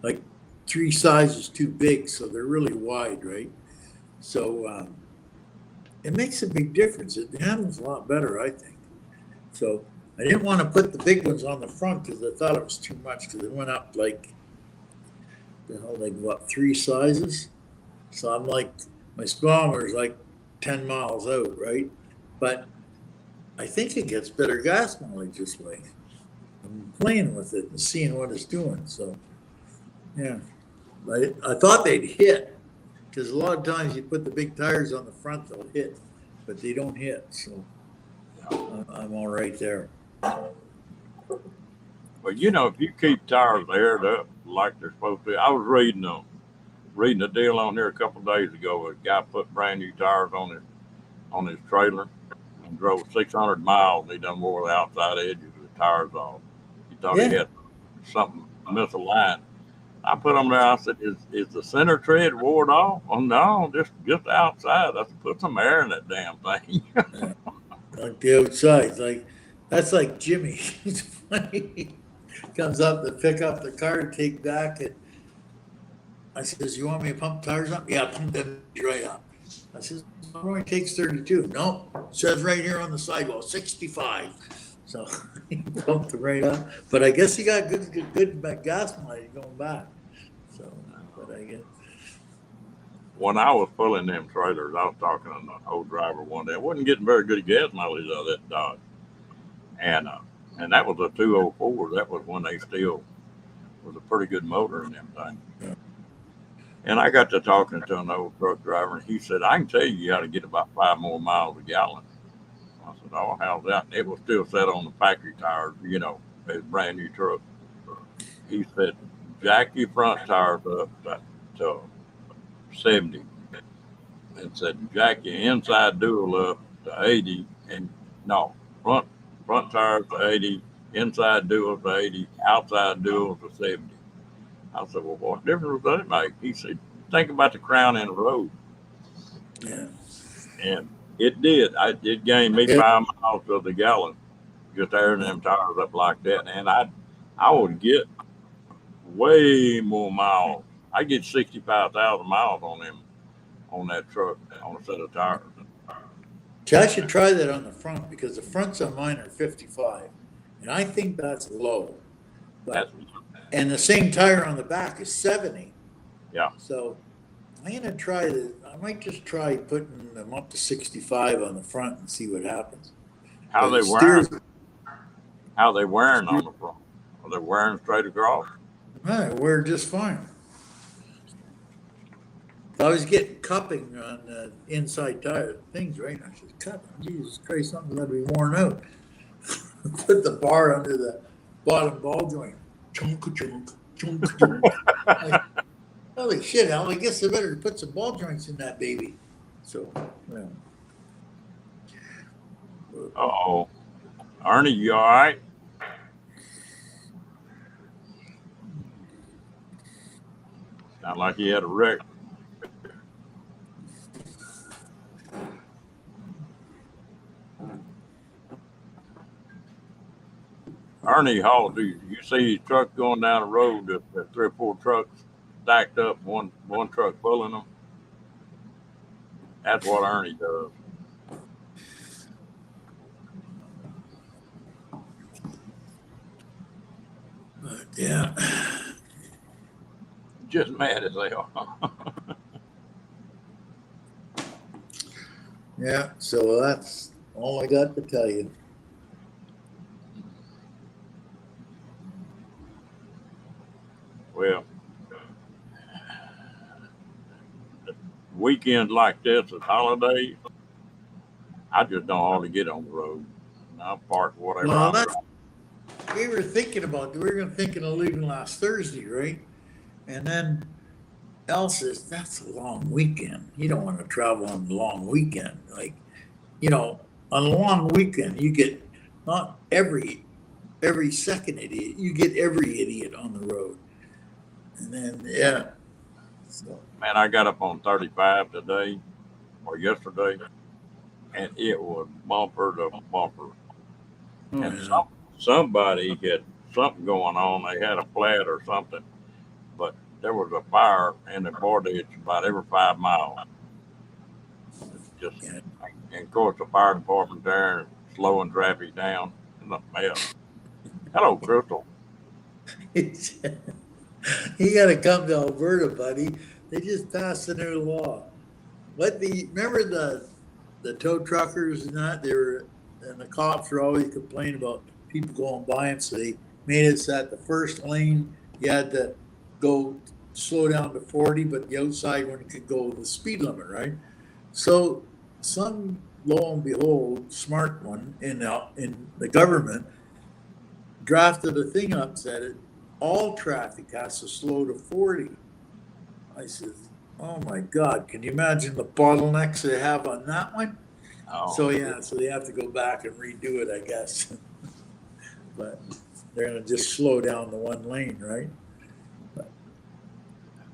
like 3 sizes too big, so they're really wide, right? So it makes a big difference. It handles a lot better, I think. So I didn't want to put the big ones on the front because I thought it was too much because it went up like, like what, 3 sizes? So I'm like, my speedometer is like 10 miles out, right? But I think it gets better gas mileage this way. I'm playing with it and seeing what it's doing. So, yeah, I thought they'd hit because a lot of times you put the big tires on the front, they'll hit, but they don't hit. So I'm all right there. But you know, if you keep tires aired up like they're supposed to, I was reading a deal on here a couple of days ago. A guy put brand new tires on his trailer and drove 600 miles. He done wore the outside edges of the tires off. He thought he Yeah. had something misaligned. I put them there. I said, "Is the center tread wore off?" Oh no, just outside. I said, "Put some air in that damn thing." Yeah. Like the outside, like that's like Jimmy. He's funny. Comes up to pick up the car to take back, and I says, "You want me to pump tires up?" Yeah, pump them right up. I says, "It only takes 32." No, it says right here on the sidewall, 65. So he pumped it right up. But I guess he got good gas mileage going back. So, but I guess. When I was pulling them trailers, I was talking to an old driver one day. I wasn't getting very good gas mileage out of that Dodge, and uh, and that was a 204. That was when they still was a pretty good motor in them things. Yeah. And I got to talking to an old truck driver, and he said, "I can tell you how to get about 5 more miles a gallon." I said, "Oh, how's that?" And it was still set on the factory tires, a brand new truck. He said, "Jack your front tires up to 70, and said jack your inside dual up to 80, and no, front tires to 80, inside dual to 80, outside dual to 70." I said, "Well, what difference does that make?" He said, "Think about the crown in the road." Yeah. And it did. It gained me Yeah. 5 miles to the gallon just airing them tires up like that. And I would get way more miles. I get 65,000 miles on that truck on a set of tires. See, I should try that on the front because the fronts on mine are 55, and I think that's low. That's But and the same tire on the back is 70. yeah. So I'm gonna try the. I might just try putting them up to 65 on the front and see what happens. How Because they it wearing? steers. How they wearing on the front? Are they wearing straight across? We're just fine. I was getting cupping on the inside tire things, right? I said, "Cup, Jesus Christ, something's got to be worn out." Put the bar under the bottom ball joint. Chunk, chunk, chunk, chunk. Like, holy shit, Al, I guess I better put some ball joints in that baby. So, yeah. Oh, Ernie, you all right? Sound like he had a wreck. Ernie Hall, do you see his truck going down the road? That 3 or 4 trucks stacked up, one truck pulling them. That's what Ernie does. But, yeah. Just mad as they are. Yeah. So that's all I got to tell you. Well, weekends like this, as holidays, I just don't hardly get on the road. I park whatever Well, I'm that's driving. we were thinking about. We were thinking of leaving last Thursday, right? And then Al says that's a long weekend. You don't want to travel on a long weekend. Like, on a long weekend, you get not every second idiot. You get every idiot on the road. And then yeah. So Man, I got up on 35 today or yesterday, and it was bumper to bumper. oh And yeah. somebody had something going on. They had a flat or something, but there was a fire in the border ditch about every 5 miles. Just Yeah. and of course the fire department there slowing traffic down. a mess. Hello, Crystal. You got to come to Alberta, buddy. They just passed a new law. Remember the tow truckers and that and the cops were always complaining about people going by them, so they made it so that the first lane you had to go slow down to 40, but the outside one could go the speed limit, right? So some lo and behold smart one in the government drafted a thing up said it all traffic has to slow to 40. I said, oh my God, can you imagine the bottlenecks they have on that one? Oh, So yeah, so they have to go back and redo it, I guess. But they're gonna just slow down the one lane, right?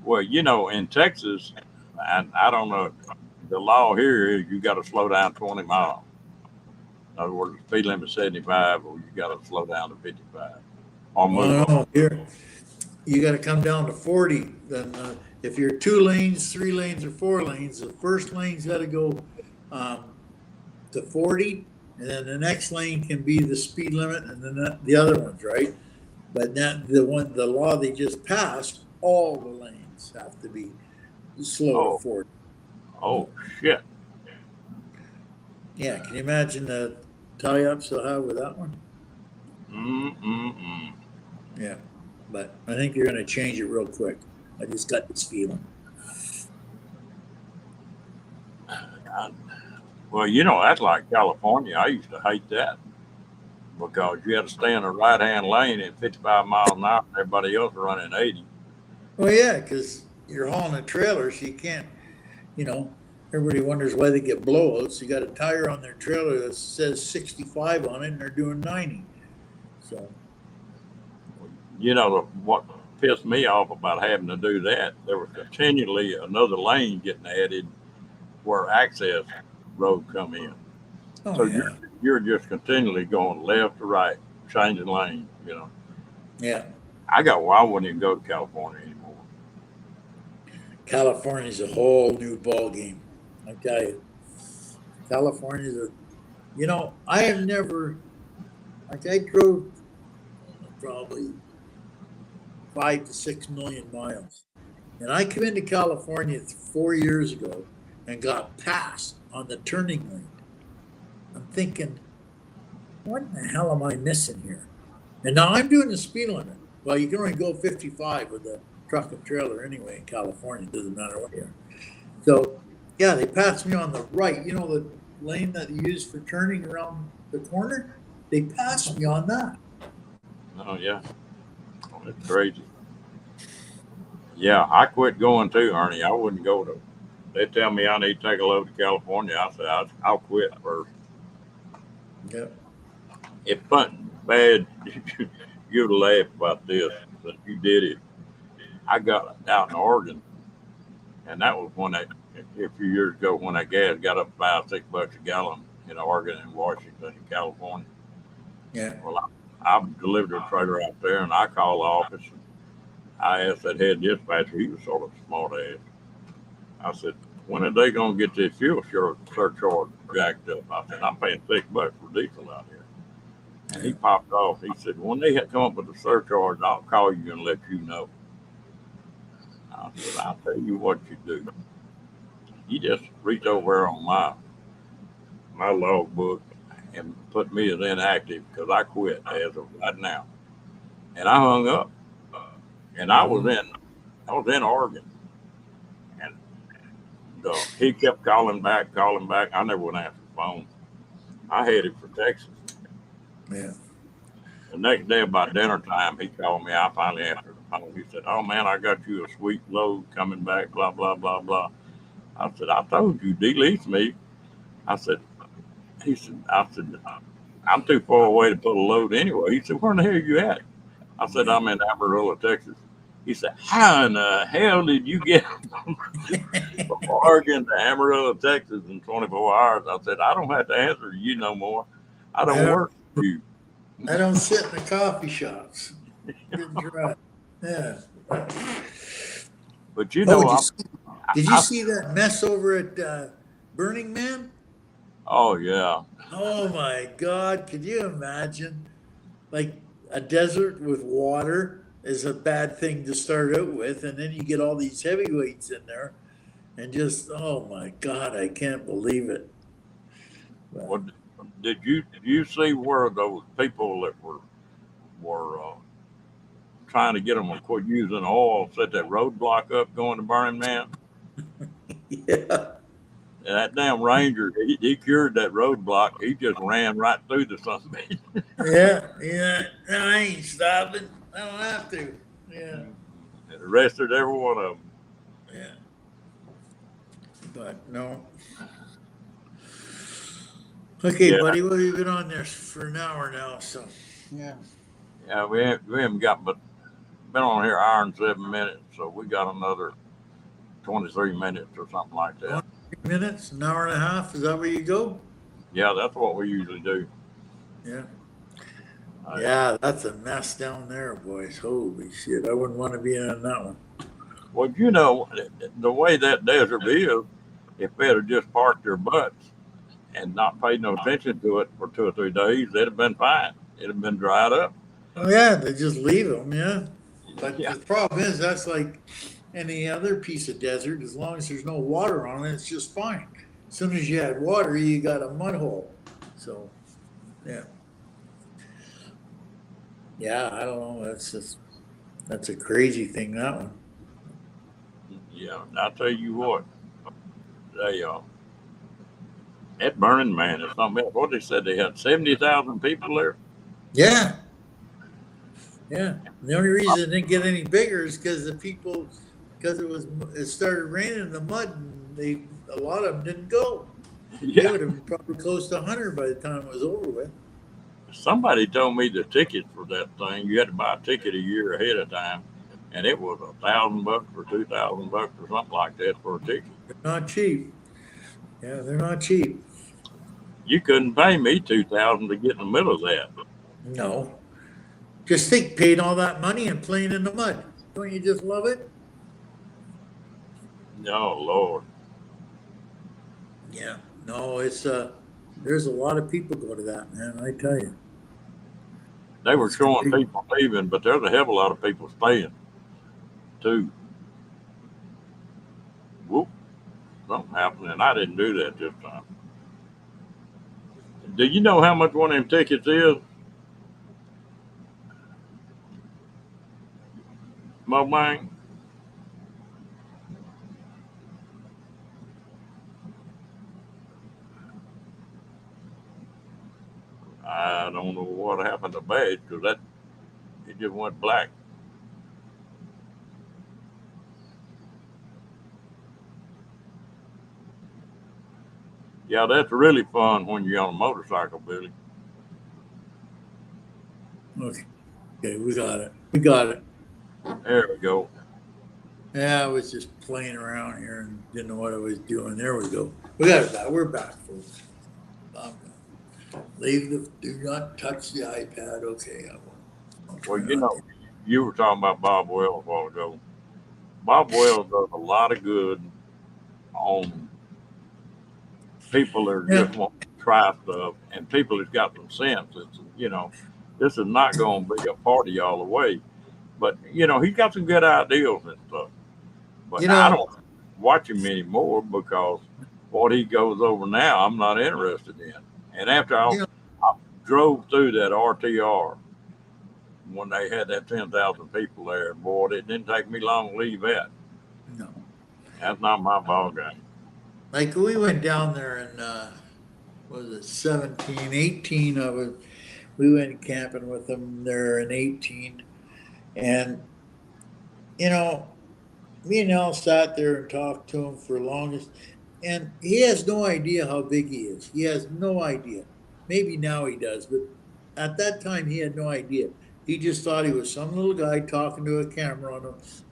well, in Texas, and I don't know, the law here is you got to slow down 20 miles. In other words, the speed limit is 75, or you got to slow down to 55 or move Oh up. no, here you got to come down to 40. Then if you're 2 lanes, 3 lanes, or 4 lanes, the first lane's got to go um, to 40, and then the next lane can be the speed limit, and then the other ones, right? But now the law they just passed, all the lanes have to be slow to Oh, 40. oh, shit. Yeah, can you imagine the tie-ups they'll have with that one? Mm-mm-mm. Yeah, but I think you're going to change it real quick. I just got this feeling. I- Well, that's like California. I used to hate that because you had to stay in the right hand lane at 55 miles an hour. Everybody else running 80. Well, yeah, because you're hauling a trailer, so you can't, you know, everybody wonders why they get blowouts. You got a tire on their trailer that says 65 on it, and they're doing 90. So, What pissed me off about having to do that, there was continually another lane getting added where access road come in. oh So you're yeah, you're just continually going left to right, changing lanes. yeah. I wouldn't even go to California anymore. California's a whole new ball game. I tell you, California's a, I have never, like, I drove probably 5 to 6 million miles. And I came into California 4 years ago and got passed on the turning lane. I'm thinking, what in the hell am I missing here? And now I'm doing the speed limit. Well, you can only go 55 with a truck and trailer anyway in California. It doesn't matter what you are. So, yeah, they passed me on the right. You know, the lane that you use for turning around the corner? They passed me on that. Oh yeah, it's crazy. Yeah, I quit going too, Ernie. I wouldn't go to. They tell me I need to take a load to California. I say I'll quit first. Yep. It's fun, bad. You'd laugh about this, but you did it. I got out in Oregon, and that was a few years ago when that gas got up $5, $6 a gallon in Oregon and Washington and California. Yeah. Well, I delivered a trailer out there, and I called the office. And I asked that head dispatcher. He was sort of a smart ass. I said, "When are they gonna get this fuel surcharge jacked up?" I said, "I'm paying $6 for diesel out here." And he popped off. He said, "When they come up with the surcharge, I'll call you and let you know." I said, "I'll tell you what you do. You just reach over on my logbook and put me as inactive because I quit as of right now." And I hung up. And Mm-hmm. I was in Oregon, and he kept calling back, calling back. I never would answer the phone. I headed for Texas. Yeah. The next day, about dinner time, he called me. I finally answered the phone. He said, "Oh man, I got you a sweet load coming back." Blah blah blah blah. I said, "I told you, delete me." I said, I said, "I'm too far away to put a load anyway." He said, "Where in the hell you at?" I said, Yeah. "I'm in Amarillo, Texas." He said, "How in the hell did you get from Oregon to Amarillo, Texas in 24 hours?" I said, "I don't have to answer you no more. I I don't don't work for you." I don't sit in the coffee shops. Getting dry. Yeah. But Oh, I, did you I see that mess over at Burning Man? Oh yeah. Oh my God, could you imagine? Like a desert with water is a bad thing to start out with, and then you get all these heavyweights in there, and just oh my God, I can't believe it. But, What did you see where those people that were trying to get them to quit using oil set that roadblock up going to Burning Man? yeah, And that damn ranger, he cured that roadblock. He just ran right through the sunbeam. yeah. No, I ain't stopping. I don't have to. Yeah, And arrested every one of them. yeah. But no. Okay, Yeah, buddy. Well, you've been on there for an hour now, so yeah. yeah. We haven't got but been on here an hour and 7 minutes, so we got another 23 minutes or something like that. 20 minutes, an hour and a half. Is that where you go? Yeah, that's what we usually do. Yeah. Uh, Yeah, that's a mess down there, boys. Holy shit. I wouldn't want to be in that one. well, the way that desert is, if they'd have just parked their butts and not paid no attention to it for 2 or 3 days, they'd have been fine. It'd have been dried up. Oh, yeah, they just leave them, yeah. But Yeah, the problem is, that's like any other piece of desert. As long as there's no water on it, it's just fine. As soon as you add water, you got a mud hole. So, yeah. Yeah, I don't know. That's a crazy thing, that one. yeah. And I tell you what, they that Burning Man is something else. What they said they had 70,000 people there. Yeah, yeah. And the only reason it didn't get any bigger is because the people, because it started raining in the mud, and a lot of them didn't go. They Yeah, would have been probably close to 100 by the time it was over with. somebody told me the ticket for that thing, you had to buy a ticket a year ahead of time, and it was $1,000 or $2,000 or something like that for a ticket. They're not cheap. Yeah, they're not cheap. You couldn't pay me 2,000 to get in the middle of that. No. Just think, paying all that money and playing in the mud. Don't you just love it? No, Lord. Yeah. No, there's a lot of people go to that, man. I tell you. They were It's showing crazy. people leaving, but there's a hell of a lot of people staying too. Whoop, something happened, and I didn't do that this time. Do you know how much one of them tickets is, Mo Bang? I don't know what happened to Badge because that it just went black. Yeah, that's really fun when you're on a motorcycle, Billy. Okay, we got it. We got it. There we go. Yeah, I was just playing around here and didn't know what I was doing. There we go. We got it back. We're back, folks. Um, do not touch the iPad. Okay, I'll Well, try not to. you were talking about Bob Wells a while ago. Bob Wells does a lot of good on people that are Yeah, just wanting to try stuff and people that's got some sense. This is not going to be a party all the way, but he's got some good ideas and stuff. But you I know, don't watch him anymore because what he goes over now, I'm not interested in. And after you know, I drove through that RTR when they had that 10,000 people there, boy, it didn't take me long to leave that. no. That's not my ball game. Like we went down there in what was it 17, 18 of it. We went camping with them there in 18, and you know, me and Al sat there and talked to him for longest, and he has no idea how big he is. He has no idea. Maybe now he does, but at that time he had no idea. He just thought he was some little guy talking to a camera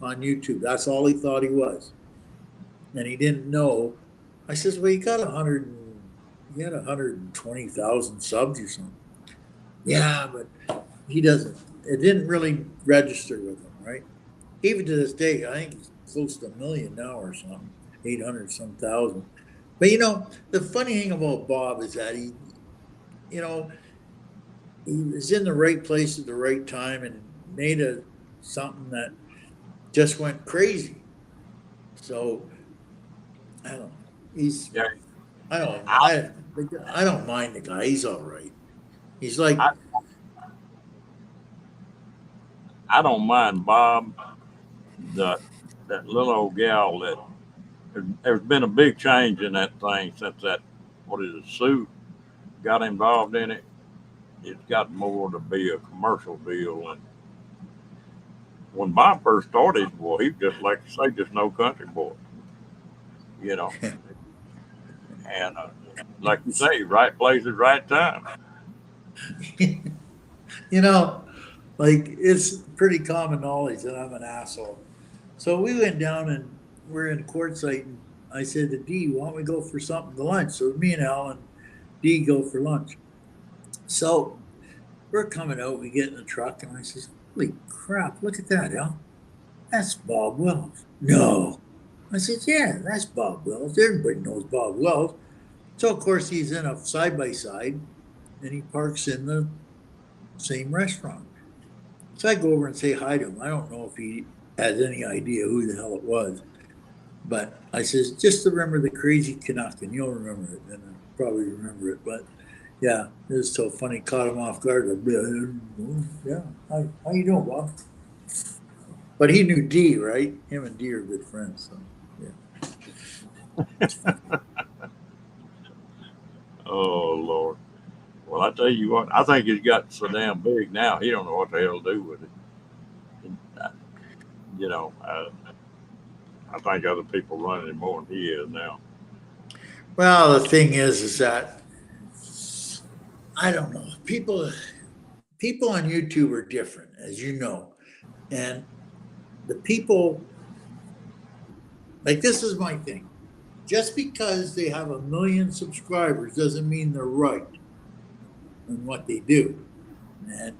on YouTube. That's all he thought he was, and he didn't know. I says, "Well, he had 120,000 subs or something." Yeah, but he doesn't. It didn't really register with him, right? Even to this day, I think he's close to a million now or something, 800 some thousand. But the funny thing about Bob is that you know, he was in the right place at the right time and made something that just went crazy. So I don't know. He's Yeah, I don't I, I don't mind the guy. He's all right. He's like I, I don't mind Bob, the that little old gal that there's been a big change in that thing since that what is it, Sue got involved in it. It's got more to be a commercial deal. And when Bob first started, well, he was just like you say, just no country boy, you know. And like you say, right place at right time. you know, like it's pretty common knowledge that I'm an asshole. So we went down and we're in quartzsite, and I said to D, "Why don't we go for something to lunch?" So me and Al and D go for lunch. So we're coming out, we get in the truck, and I says, "Holy crap! Look at that, Al. That's Bob Wells." No, I said, "Yeah, that's Bob Wells. Everybody knows Bob Wells." So of course he's in a side by side, and he parks in the same restaurant. So I go over and say hi to him. I don't know if he has any idea who the hell it was, but I says, "Just remember the crazy Canuck, and you'll remember it." And I'll probably remember it, but yeah, it was so funny. Caught him off guard. Yeah, how you doing, Bob? But he knew D, right? Him and D are good friends. So yeah, it's funny. Oh Lord. Well, I tell you what, I think he's got so damn big now. He don't know what the hell to do with it. Uh, You know, I think other people running it more than he is now. Well, the thing is that I don't know. People on YouTube are different, as you know, and the people like this is my thing. Just because they have 1 million subscribers doesn't mean they're right in what they do. And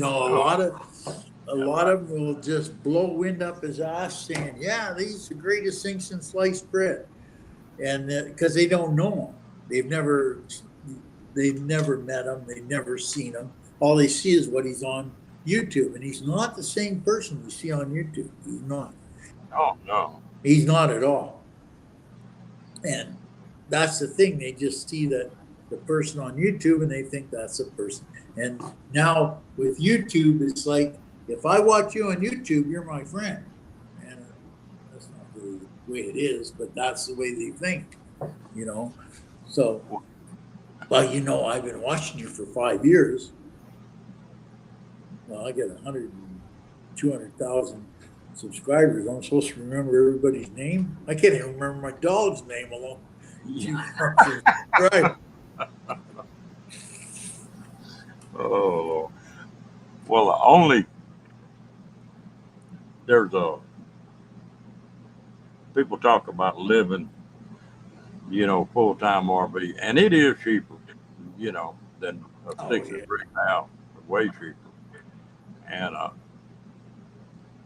Oh, a lot of them will just blow wind up his ass saying, "Yeah, these are the greatest things since sliced bread," and because they don't know him, they've never they've never met him, they've never seen him. All they see is what he's on YouTube, and he's not the same person you see on YouTube. He's not. oh no. He's not at all. And that's the thing. They just see that the person on YouTube and they think that's the person. And now with YouTube, it's like if I watch you on YouTube, you're my friend. And that's not really the way it is, but that's the way they think, you know. So, well, I've been watching you for 5 years. Well, I get 200,000 subscribers. I'm supposed to remember everybody's name. I can't even remember my dog's name alone. Right. Oh, well, only there's a people talk about living, full time RV, and it is cheaper, than a Oh six or yeah. three house, way cheaper. And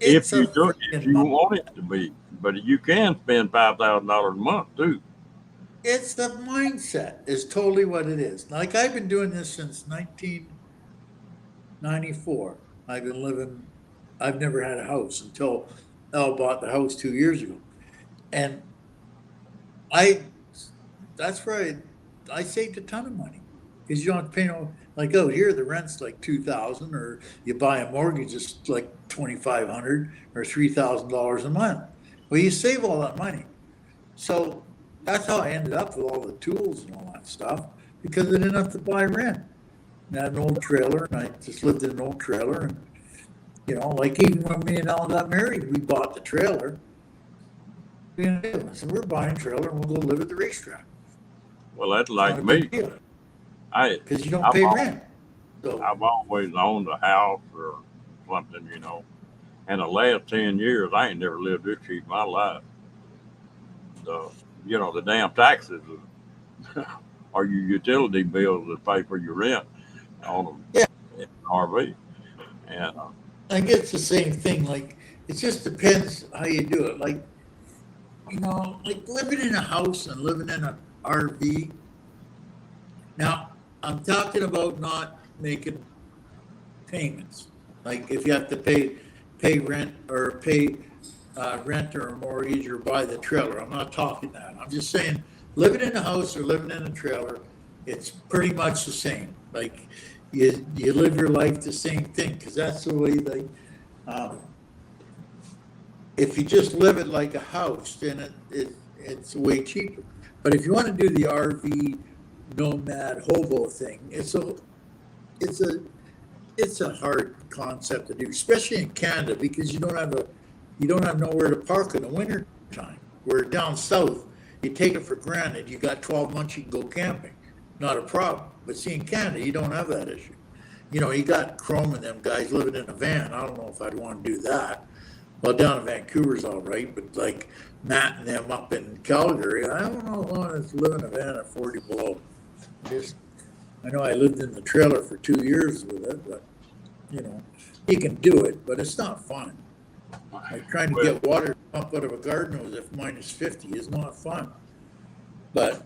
It's a if freaking you mind. want it to be, but you can spend $5,000 a month too. It's the mindset is totally what it is. Like I've been doing this since 1994. I've been living. I've never had a house until Al bought the house 2 years ago, and I that's where I saved a ton of money because you don't have to pay no like out here the rent's like 2,000 or you buy a mortgage it's like 2,500 or $3,000 a month. Well, you save all that money. So that's how I ended up with all the tools and all that stuff because I didn't have to buy rent. And I had an old trailer and I just lived in an old trailer and like even when me and Al got married, we bought the trailer. So we're buying a trailer and we'll go live at the racetrack. Well, that's It's not like a big me. deal I because you don't I've pay al- rent. So I've always owned a house or something. And the last 10 years, I ain't never lived this cheap in my life. The the damn taxes or your utility bills that pay for your rent on yeah, an RV. And I guess it's the same thing. Like it just depends how you do it. Like like living in a house and living in an RV. Now, I'm talking about not making payments. Like if you have to pay rent or pay rent or a mortgage or buy the trailer. I'm not talking that. I'm just saying living in a house or living in a trailer, it's pretty much the same. Like you live your life the same thing because that's the way um, if you just live it like a house, then it's way cheaper. But if you want to do the RV nomad hobo thing, it's a it's a hard concept to do, especially in Canada, because you don't have nowhere to park in the winter time. Where down south, you take it for granted. You got 12 months you can go camping, not a problem. But see, in Canada, you don't have that issue. You got Chrome and them guys living in a van. I don't know if I'd want to do that. Well, down in Vancouver's all right, but like Matt and them up in Calgary, I don't know if I want to live in a van at 40 below. I know I lived in the trailer for 2 years with it, but you can do it, but it's not fun. Like trying to get water pumped out of a garden hose at minus 50 is not fun. But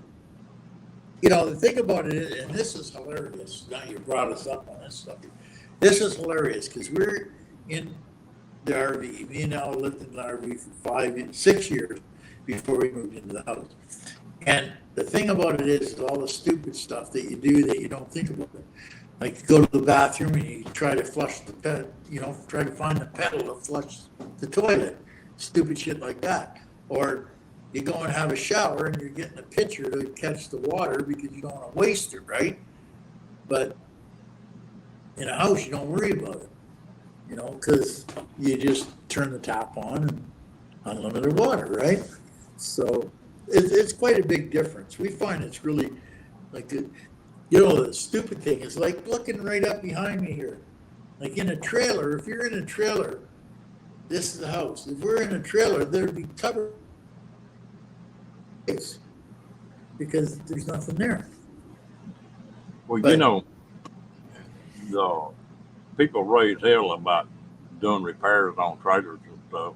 the thing about it is, and this is hilarious. Now you brought us up on this stuff. This is hilarious because we're in the RV. Me and Al lived in the RV for 6 years before we moved into the house. And the thing about it is all the stupid stuff that you do that you don't think about it. Like you go to the bathroom and you try to flush the pet, try to find the pedal to flush the toilet. Stupid shit like that. Or you go and have a shower and you're getting a pitcher to catch the water because you don't want to waste it, right? But in a house, you don't worry about it, because you just turn the tap on and unlimited water, right? So it's quite a big difference. We find it's really like the stupid thing is like looking right up behind me here. Like in a trailer, if you're in a trailer, this is the house. If we're in a trailer, there'd be covered because there's nothing there. Well, the people raise hell about doing repairs on trailers and stuff.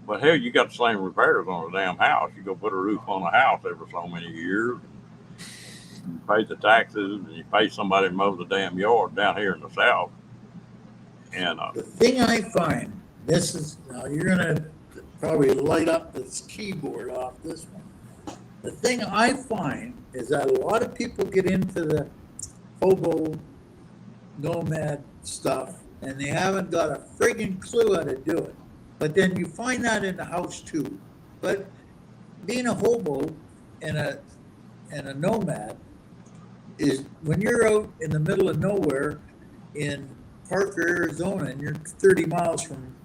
But hell, you got the same repairs on a damn house. You go put a roof on a house every so many years. You pay the taxes and you pay somebody to mow the damn yard down here in the south. And the thing I find, this is now you're gonna probably light up this keyboard off this one. The thing I find is that a lot of people get into the hobo nomad stuff and they haven't got a friggin' clue how to do it. But then you find that in the house too. But being a hobo and a nomad is when you're out in the middle of nowhere in Parker, Arizona, and you're 30 miles from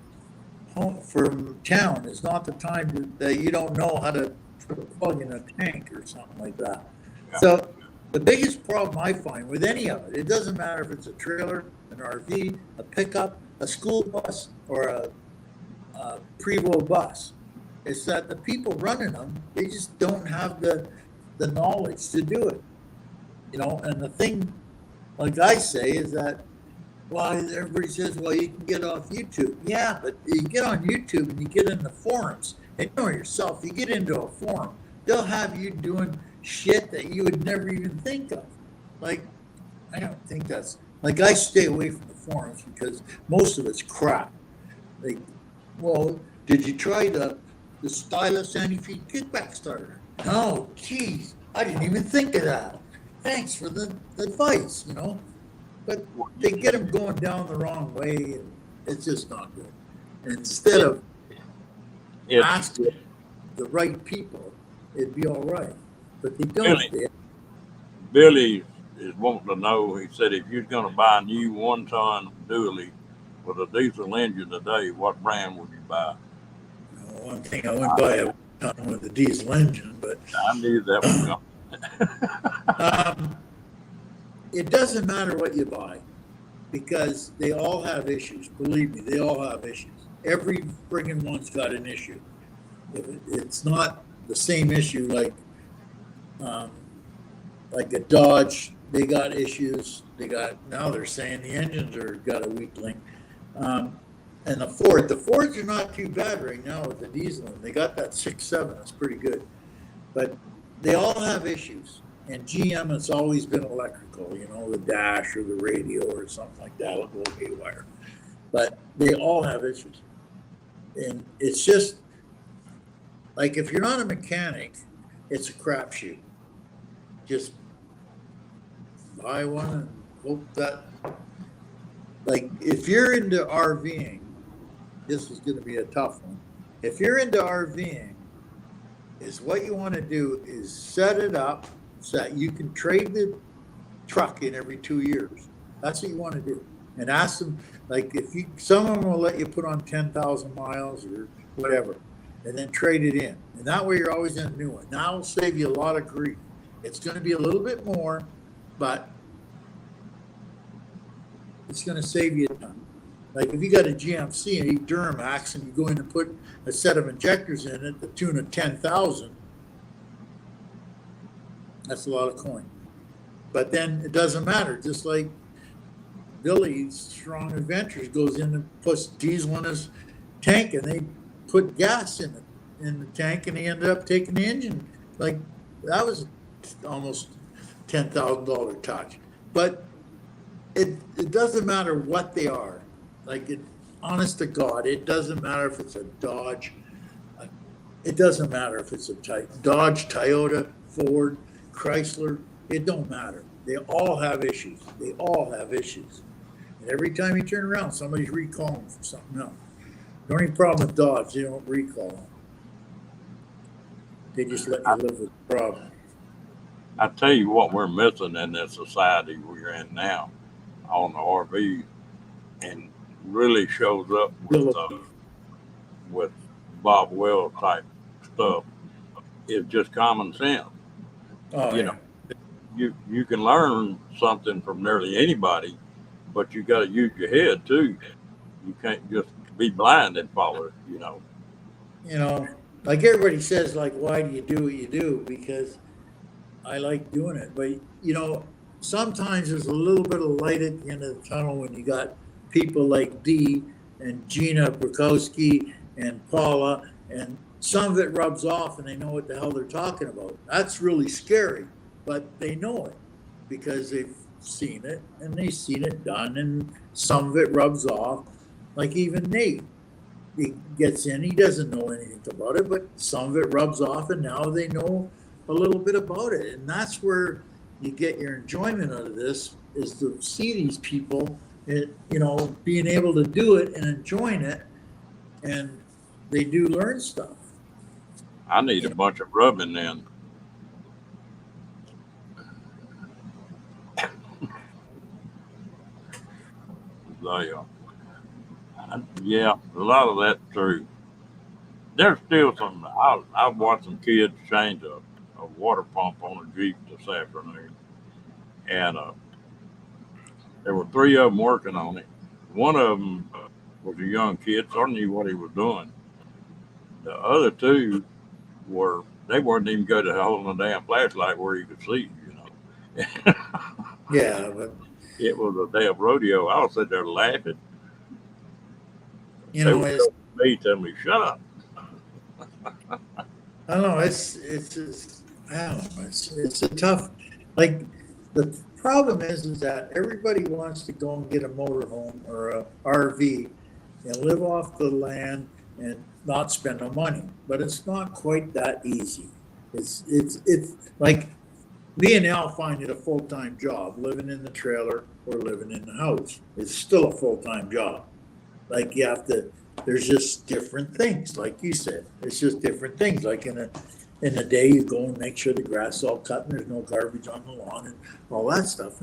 home, from town, is not the time that you don't know how to put a plug in a tank or something like that. Yeah. So the biggest problem I find with any of it, it doesn't matter if it's a trailer, an RV, a pickup, a school bus, or a Prevost bus, it's that the people running them, they just don't have the knowledge to do it. And the thing, like I say, is that, well, everybody says, well, you can get off YouTube. Yeah, but you get on YouTube and you get in the forums. And you know yourself, you get into a forum, they'll have you doing shit that you would never even think of. Like, I don't think that's, like, I stay away from the forums because most of it's crap. Like, well, did you try the stylus anti-feed kickback starter? No, geez, I didn't even think of that. Thanks for the advice, But they get them going down the wrong way, and it's just not good. And instead of asking the right people, it'd be all right. But they don't. Billy is wanting to know, he said, if you're going to buy a new one-ton dually with a diesel engine today, what brand would you buy? One thing, I wouldn't buy a ton with a diesel engine, but I knew that was coming. It doesn't matter what you buy because they all have issues. Believe me, they all have issues. Every friggin' one's got an issue. It's not the same issue like a Dodge. They got issues. Now they're saying the engines got a weak link. And And the Fords are not too bad right now with the diesel. They got that 6.7. That's pretty good. But they all have issues. And GM has always been electrical, the dash or the radio or something like that will go haywire. But they all have issues. And it's just like if you're not a mechanic, it's a crapshoot. Just buy one and hope that, like, if you're into RVing, this is going to be a tough one. If you're into RVing, is what you want to do is set it up so that you can trade the truck in every 2 years. That's what you want to do. And ask them, like, someone will let you put on 10,000 miles or whatever, and then trade it in. And that way you're always in a new one. That'll save you a lot of grief. It's going to be a little bit more, but it's going to save you a ton. Like if you got a GMC and a Duramax and you go in and put a set of injectors in it, the tune of 10,000, that's a lot of coin. But then it doesn't matter. Just like Billy's Strong Adventures goes in and puts diesel in his tank, and they put gas in the tank, and he ended up taking the engine. Like that was almost $10,000 touch. But it doesn't matter what they are. Like, honest to God, it doesn't matter if it's a Dodge. It doesn't matter if it's a Dodge, Toyota, Ford, Chrysler. It don't matter. They all have issues. They all have issues. And every time you turn around, somebody's recalling for something else. The only problem with Dodge, they don't recall them. They just let you live with the problem. I tell you what we're missing in this society we're in now on the RV, and really shows up with Bob Wells type stuff, is just common sense. Oh, you know, you can learn something from nearly anybody, but you got to use your head too. You can't just be blind and follow it. Like everybody says, like, why do you do what you do? Because I like doing it. But, sometimes there's a little bit of light at the end of the tunnel when you got people like Dee and Gina Bukowski and Paula, and some of it rubs off and they know what the hell they're talking about. That's really scary, but they know it because they've seen it and they've seen it done, and some of it rubs off. Like even Nate, he gets in, he doesn't know anything about it, but some of it rubs off, and now they know a little bit about it. And that's where you get your enjoyment out of this, is to see these people, being able to do it and enjoying it, and they do learn stuff. I need a bunch of rubbing then. Yeah, a lot of that's true. There's still some. I've watched some kids change a water pump on a Jeep this afternoon, and there were three of them working on it. One of them was a young kid, so I knew what he was doing. The other two they weren't even good at holding a damn flashlight where you could see. Yeah, but it was a damn rodeo. I was sitting there laughing. They were telling me, "Shut up." I don't know. It's I don't know. It's a tough. Like the problem is that everybody wants to go and get a motorhome or a RV and live off the land and not spend no money. But it's not quite that easy. It's like me and Al find it a full-time job, living in the trailer or living in the house. It's still a full-time job. Like you have to. There's just different things, like you said. It's just different things. Like in the day, you go and make sure the grass is all cut and there's no garbage on the lawn and all that stuff.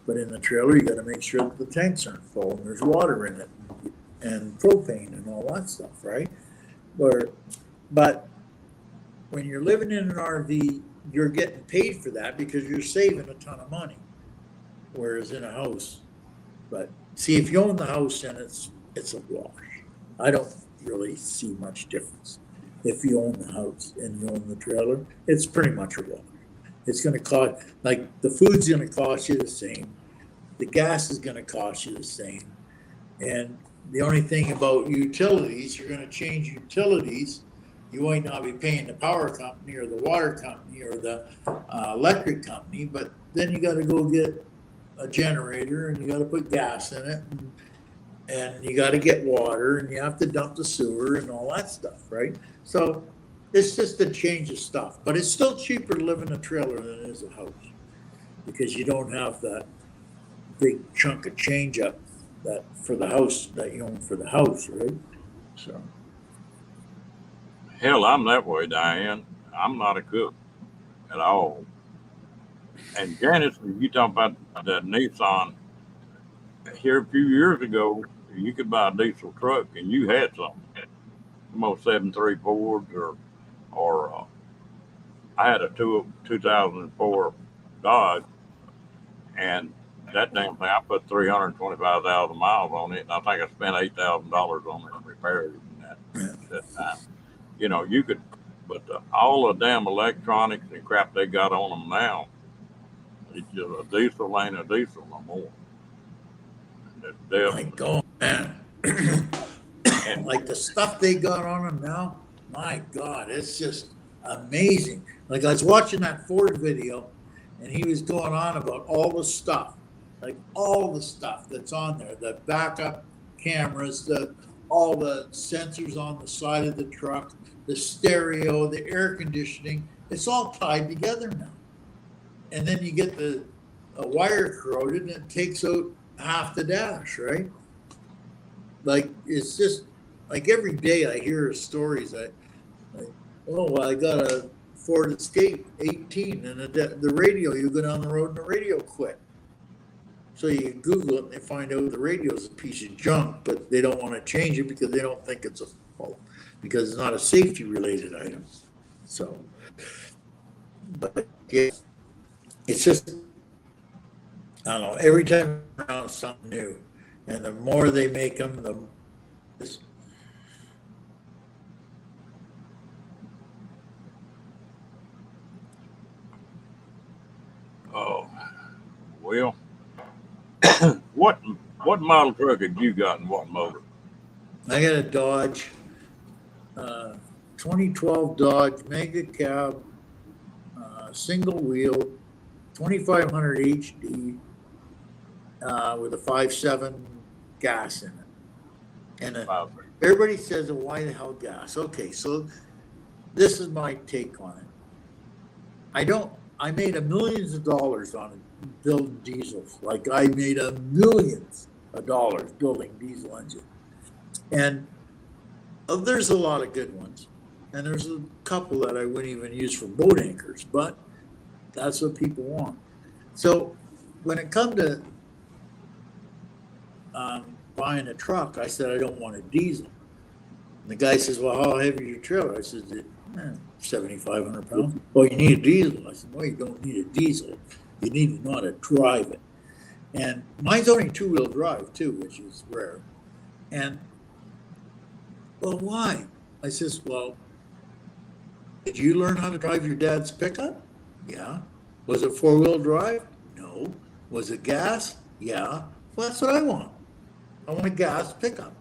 But in the trailer, you got to make sure that the tanks aren't full and there's water in it and propane and all that stuff, right? But when you're living in an RV, you're getting paid for that because you're saving a ton of money. Whereas in a house, but see, if you own the house, then it's a wash. I don't really see much difference. If you own the house and you own the trailer, it's pretty much a wash. It's going to cost, like the food's going to cost you the same. The gas is going to cost you the same. And the only thing about utilities, you're gonna change utilities. You might not be paying the power company or the water company or the electric company, but then you gotta go get a generator and you gotta put gas in it and you gotta get water and you have to dump the sewer and all that stuff, right? So it's just a change of stuff, but it's still cheaper to live in a trailer than it is a house because you don't have that big chunk of change up that for the house that you own for the house, right? So Hell, I'm that way, Diane. I'm not a cook at all. And Janice, you talk about that Nissan. Here a few years ago, you could buy a diesel truck, and you had some, most 734s, or I had a 2004 Dodge, and that damn thing, I put 325,000 miles on it, and I think I spent $8,000 on it and repaired it in that time. You know, you could, but all the damn electronics and crap they got on them now, it's just a diesel ain't a diesel no more. It's my definitely, God, man. and Like the stuff they got on them now, my God, it's just amazing. Like I was watching that Ford video and he was going on about all the stuff, like all the stuff that's on there, the backup cameras, all the sensors on the side of the truck, the stereo, the air conditioning, it's all tied together now. And then you get the a wire corroded and it takes out half the dash, right? Like it's just like every day I hear stories that, like, oh, well, I got a Ford Escape 18 and the radio, you go down the road and the radio quit. So you Google it and they find out the radio is a piece of junk, but they don't want to change it because they don't think it's a fault because it's not a safety related item. So, but yeah, it's just, I don't know, every time around something new. And the more they make them, the oh, well, what what model truck had you got and what motor? I got a Dodge, 2012 Dodge Mega Cab, single wheel, 2500 HD, with a 5.7 gas in it. And Wow. everybody says, well, why the hell gas? Okay, so this is my take on it. I made millions of dollars on it building diesels. Like I made millions of dollars building diesel engines. And there's a lot of good ones. And there's a couple that I wouldn't even use for boat anchors, but that's what people want. So when it comes to buying a truck, I said, I don't want a diesel. And the guy says, well, how heavy is your trailer? I said, 7,500 pounds. Well, you need a diesel. I said, well, you don't need a diesel. You need to know how to drive it. And mine's only 2-wheel drive too, which is rare. And, well, why? I says, well, did you learn how to drive your dad's pickup? Yeah. Was it 4-wheel drive? No. Was it gas? Yeah. Well, that's what I want. I want a gas pickup.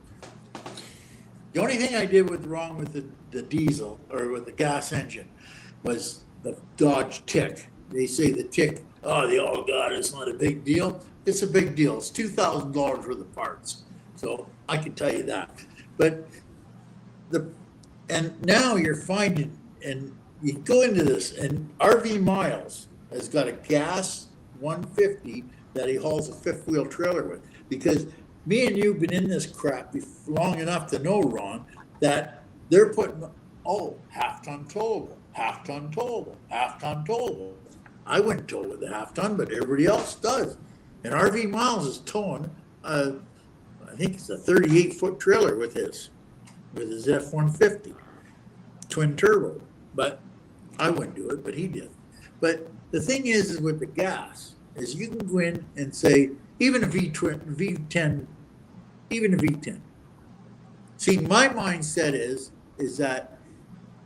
The only thing I did wrong with the diesel or with the gas engine was the Dodge Tick. They say the Tick, oh, they all got it. It's not a big deal. It's a big deal. It's $2,000 worth of parts. So I can tell you that. But and now you're finding, and you go into this, and RV Miles has got a gas 150 that he hauls a 5th-wheel trailer with. Because me and you've been in this crap long enough to know, Ron, that they're putting, half-ton towable, half-ton towable, half-ton towable. I wouldn't tow with a half-ton, but everybody else does. And RV Miles is towing, I think it's a 38-foot trailer with his F-150, twin turbo. But I wouldn't do it, but he did. But the thing is with the gas, is you can go in and say, even a V10. See, my mindset is that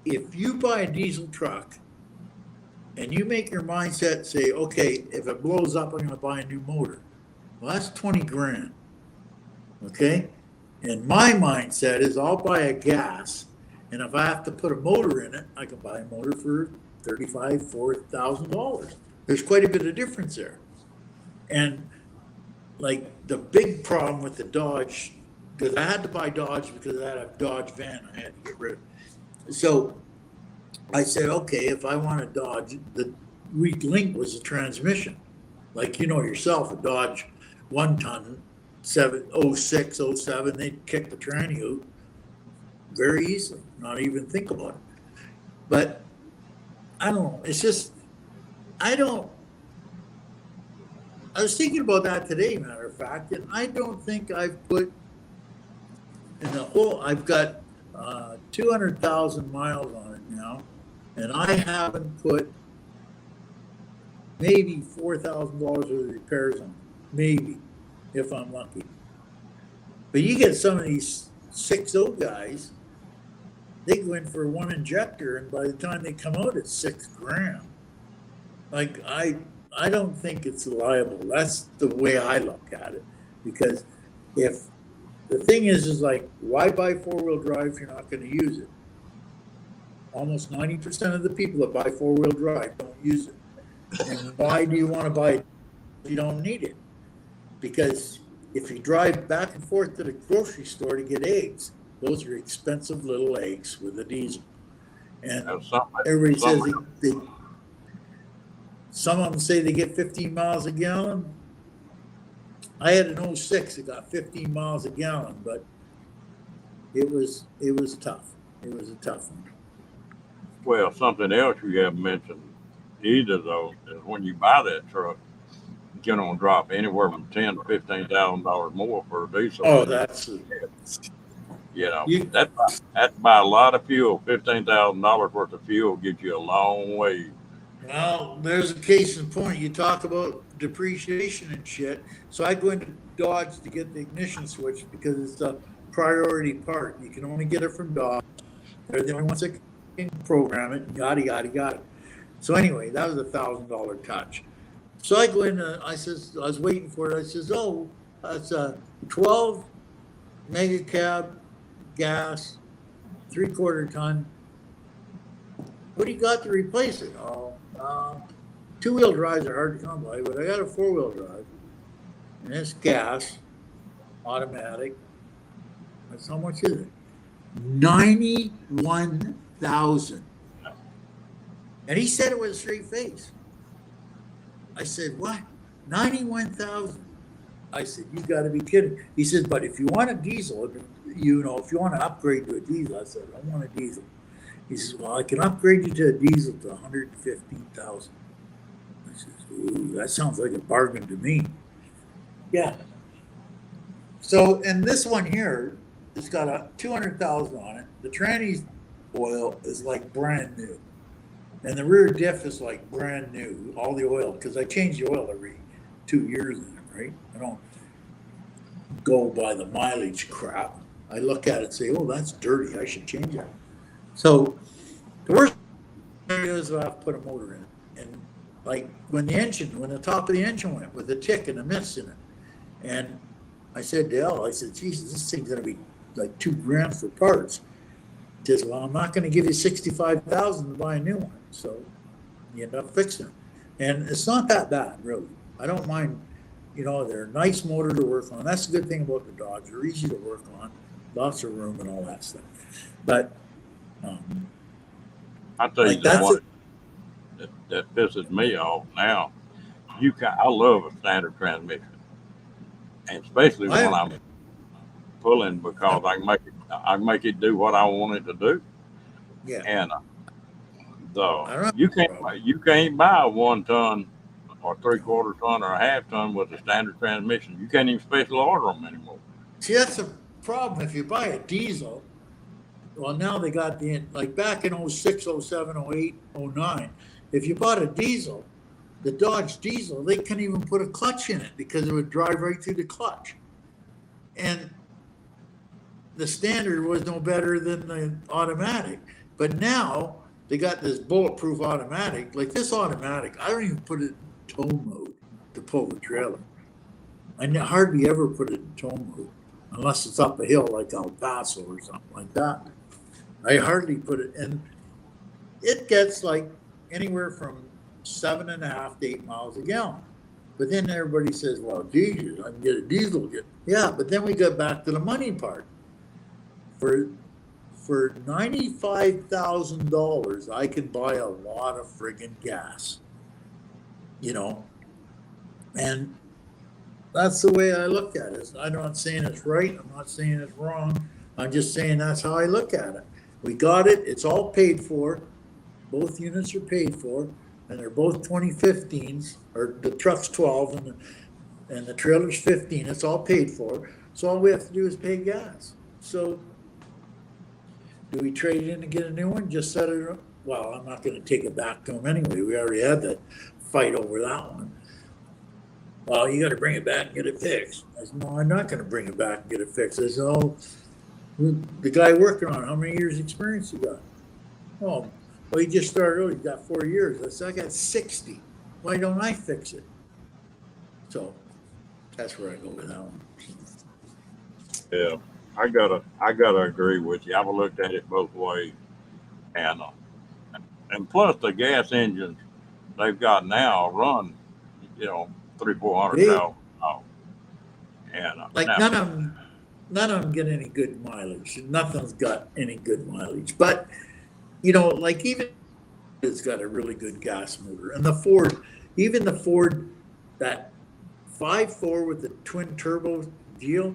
if you buy a diesel truck and you make your mindset say, okay, if it blows up, I'm going to buy a new motor. Well, that's 20 grand. Okay. And my mindset is I'll buy a gas, and if I have to put a motor in it, I can buy a motor for $35,000, $40,000. There's quite a bit of difference there. And like the big problem with the Dodge, because I had to buy Dodge because I had a Dodge van I had to get rid of. So I said, okay, if I want a Dodge, the weak link was the transmission. Like you know yourself, a Dodge 1-ton, 06, 07, they'd kick the tranny out very easily, not even think about it. But I don't know. It's just, I don't, I was thinking about that today, matter of fact, and I don't think I've put in the whole, I've got 200,000 miles on it now, and I haven't put maybe $4,000 worth of repairs on it, maybe, if I'm lucky. But you get some of these 6.0 guys, they go in for one injector, and by the time they come out, it's $6,000. Like I don't think it's reliable. That's the way I look at it. Because if the thing is like, why buy 4-wheel drive if you're not going to use it? Almost 90% of the people that buy 4-wheel drive don't use it. And why do you want to buy it if you don't need it? Because if you drive back and forth to the grocery store to get eggs, those are expensive little eggs with a diesel. And everybody says some of them say they get 15 miles a gallon. I had an 06 that got 15 miles a gallon, but it was tough. It was a tough one. Well, something else you haven't mentioned either, though, is when you buy that truck, you're going to drop anywhere from $10,000 to $15,000 more for a diesel. Oh, that's that's buy a lot of fuel. $15,000 worth of fuel gets you a long way. Well, there's a case in point. You talk about depreciation and shit. So I go into Dodge to get the ignition switch because it's a priority part. You can only get it from Dodge. They're the only ones that can program it. Yada yada yada. So anyway, that was $1,000 touch. So I go in. I was waiting for it. I says, oh, that's a 12 mega cab gas, 3/4 ton. What do you got to replace it? Oh, 2-wheel drives are hard to come by, but I got a 4-wheel drive, and it's gas, automatic. That's how much is it? $91,000. And he said it with a straight face. I said, what? $91,000. I said, you got to be kidding. He said, but if you want a diesel, if you want to upgrade to a diesel, I said, I want a diesel. He says, well, I can upgrade you to a diesel to $115,000. I says, ooh, that sounds like a bargain to me. Yeah. So, and this one here, it's got a 200,000 on it. The tranny oil is like brand new. And the rear diff is like brand new, all the oil, because I change the oil every 2 years in it, right? I don't go by the mileage crap. I look at it and say, oh, that's dirty. I should change that. So the worst thing is I have to put a motor in it. And like when the top of the engine went with a tick and a mist in it. And I said to Elle, I said, Jesus, this thing's going to be like $2,000 for parts. He says, well, I'm not going to give you $65,000 to buy a new one. So you end up fixing it. And it's not that bad, really. I don't mind, they're a nice motor to work on. That's the good thing about the Dodge. They're easy to work on, lots of room and all that stuff. But I'll tell you the one that pisses me off now. I love a standard transmission, and especially when I'm pulling because I can make it do what I want it to do. Yeah. And you can't buy a 1 ton or 3/4 ton or a half ton with a standard transmission. You can't even special order them anymore. See, that's a problem. If you buy a diesel, well, now they got like back in 06, 07, 08, 09, if you bought a diesel, the Dodge diesel, they couldn't even put a clutch in it because it would drive right through the clutch. And the standard was no better than the automatic. But now they got this bulletproof automatic. Like this automatic, I don't even put it in tow mode to pull the trailer. I hardly ever put it in tow mode. unless it's up a hill like El Paso or something like that. I hardly put it in. It gets like anywhere from 7.5 to 8 miles a gallon. But then everybody says, well, diesel, I can get a diesel. Yeah, but then we got back to the money part. For $95,000, I can buy a lot of friggin' gas, you know, and that's the way I look at it. I'm not saying it's right. I'm not saying it's wrong. I'm just saying that's how I look at it. We got it. It's all paid for. Both units are paid for, and they're both 2015s, or the truck's 12 and the trailer's 15. It's all paid for. So all we have to do is pay gas. So do we trade it in and get a new one? Just set it up? Well, I'm not going to take it back to them anyway. We already had that fight over that one. Well, you got to bring it back and get it fixed. I said, no, I'm not going to bring it back and get it fixed. I said, oh, the guy working on it, how many years experience you got? Oh, well, he just started, he's got 4 years. I said, I got 60. Why don't I fix it? So that's where I go with that one. Yeah, I gotta agree with you. I've looked at it both ways, and plus the gas engines they've got now run, 300-400,000 miles, and Like now, none of them get any good mileage. Nothing's got any good mileage. But like even it's got a really good gas motor, and the Ford, that 5.4 with the twin turbo deal,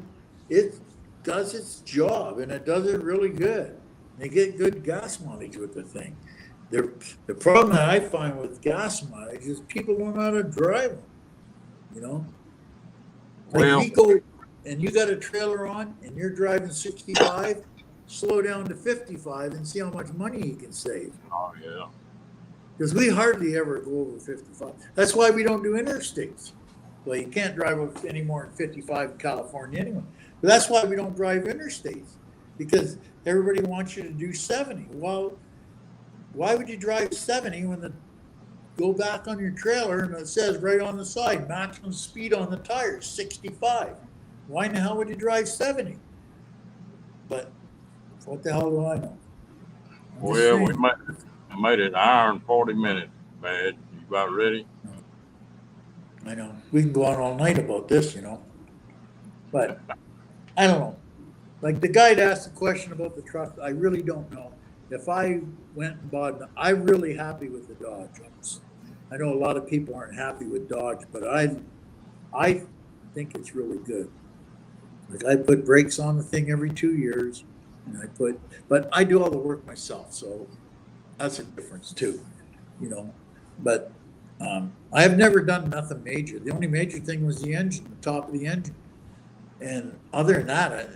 it does its job and it does it really good. They get good gas mileage with the thing. The problem that I find with gas mileage is people don't know how to drive them. Like well, we go and you got a trailer on and you're driving 65, slow down to 55 and see how much money you can save. oh yeah, Because we hardly ever go over 55. That's why we don't do interstates. Well, you can't drive any more than 55 in California anyway. But that's why we don't drive interstates, because everybody wants you to do 70. Well, why would you drive 70 when go back on your trailer and it says right on the side, maximum speed on the tires, 65. Why in the hell would you drive 70? But what the hell do I know? well, we made it an hour and 40 minutes, Bad. You about ready? I know. We can go on all night about this, But I don't know. Like the guy that asked the question about the truck, I really don't know. If I went and bought, I'm really happy with the Dodge. I know a lot of people aren't happy with Dodge, but I think it's really good. Like I put brakes on the thing every 2 years, and but I do all the work myself, so that's a difference too, But I have never done nothing major. The only major thing was the engine, the top of the engine, and other than that,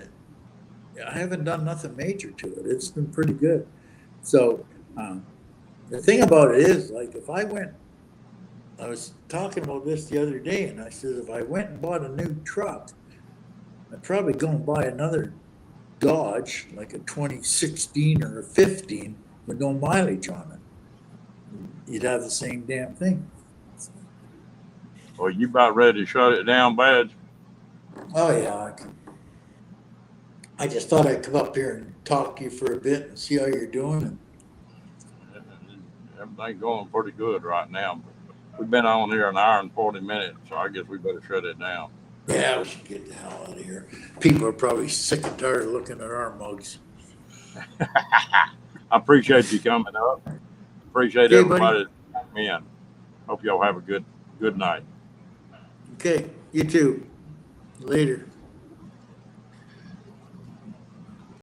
I haven't done nothing major to it. It's been pretty good. So the thing about it is, like, I was talking about this the other day, and I said, if I went and bought a new truck, I'd probably go and buy another Dodge, like a 2016 or a 15 with no mileage on it. You'd have the same damn thing. Well, you about ready to shut it down, Bad? Oh yeah, I just thought I'd come up here and talk to you for a bit and see how you're doing. Everything's going pretty good right now. We've been on here an hour and 40 minutes, so I guess we better shut it down. Yeah, we should get the hell out of here. People are probably sick and tired of looking at our mugs. I appreciate you coming up. Appreciate Okay, everybody that came in. Hope y'all have a good night. Okay, you too. Later.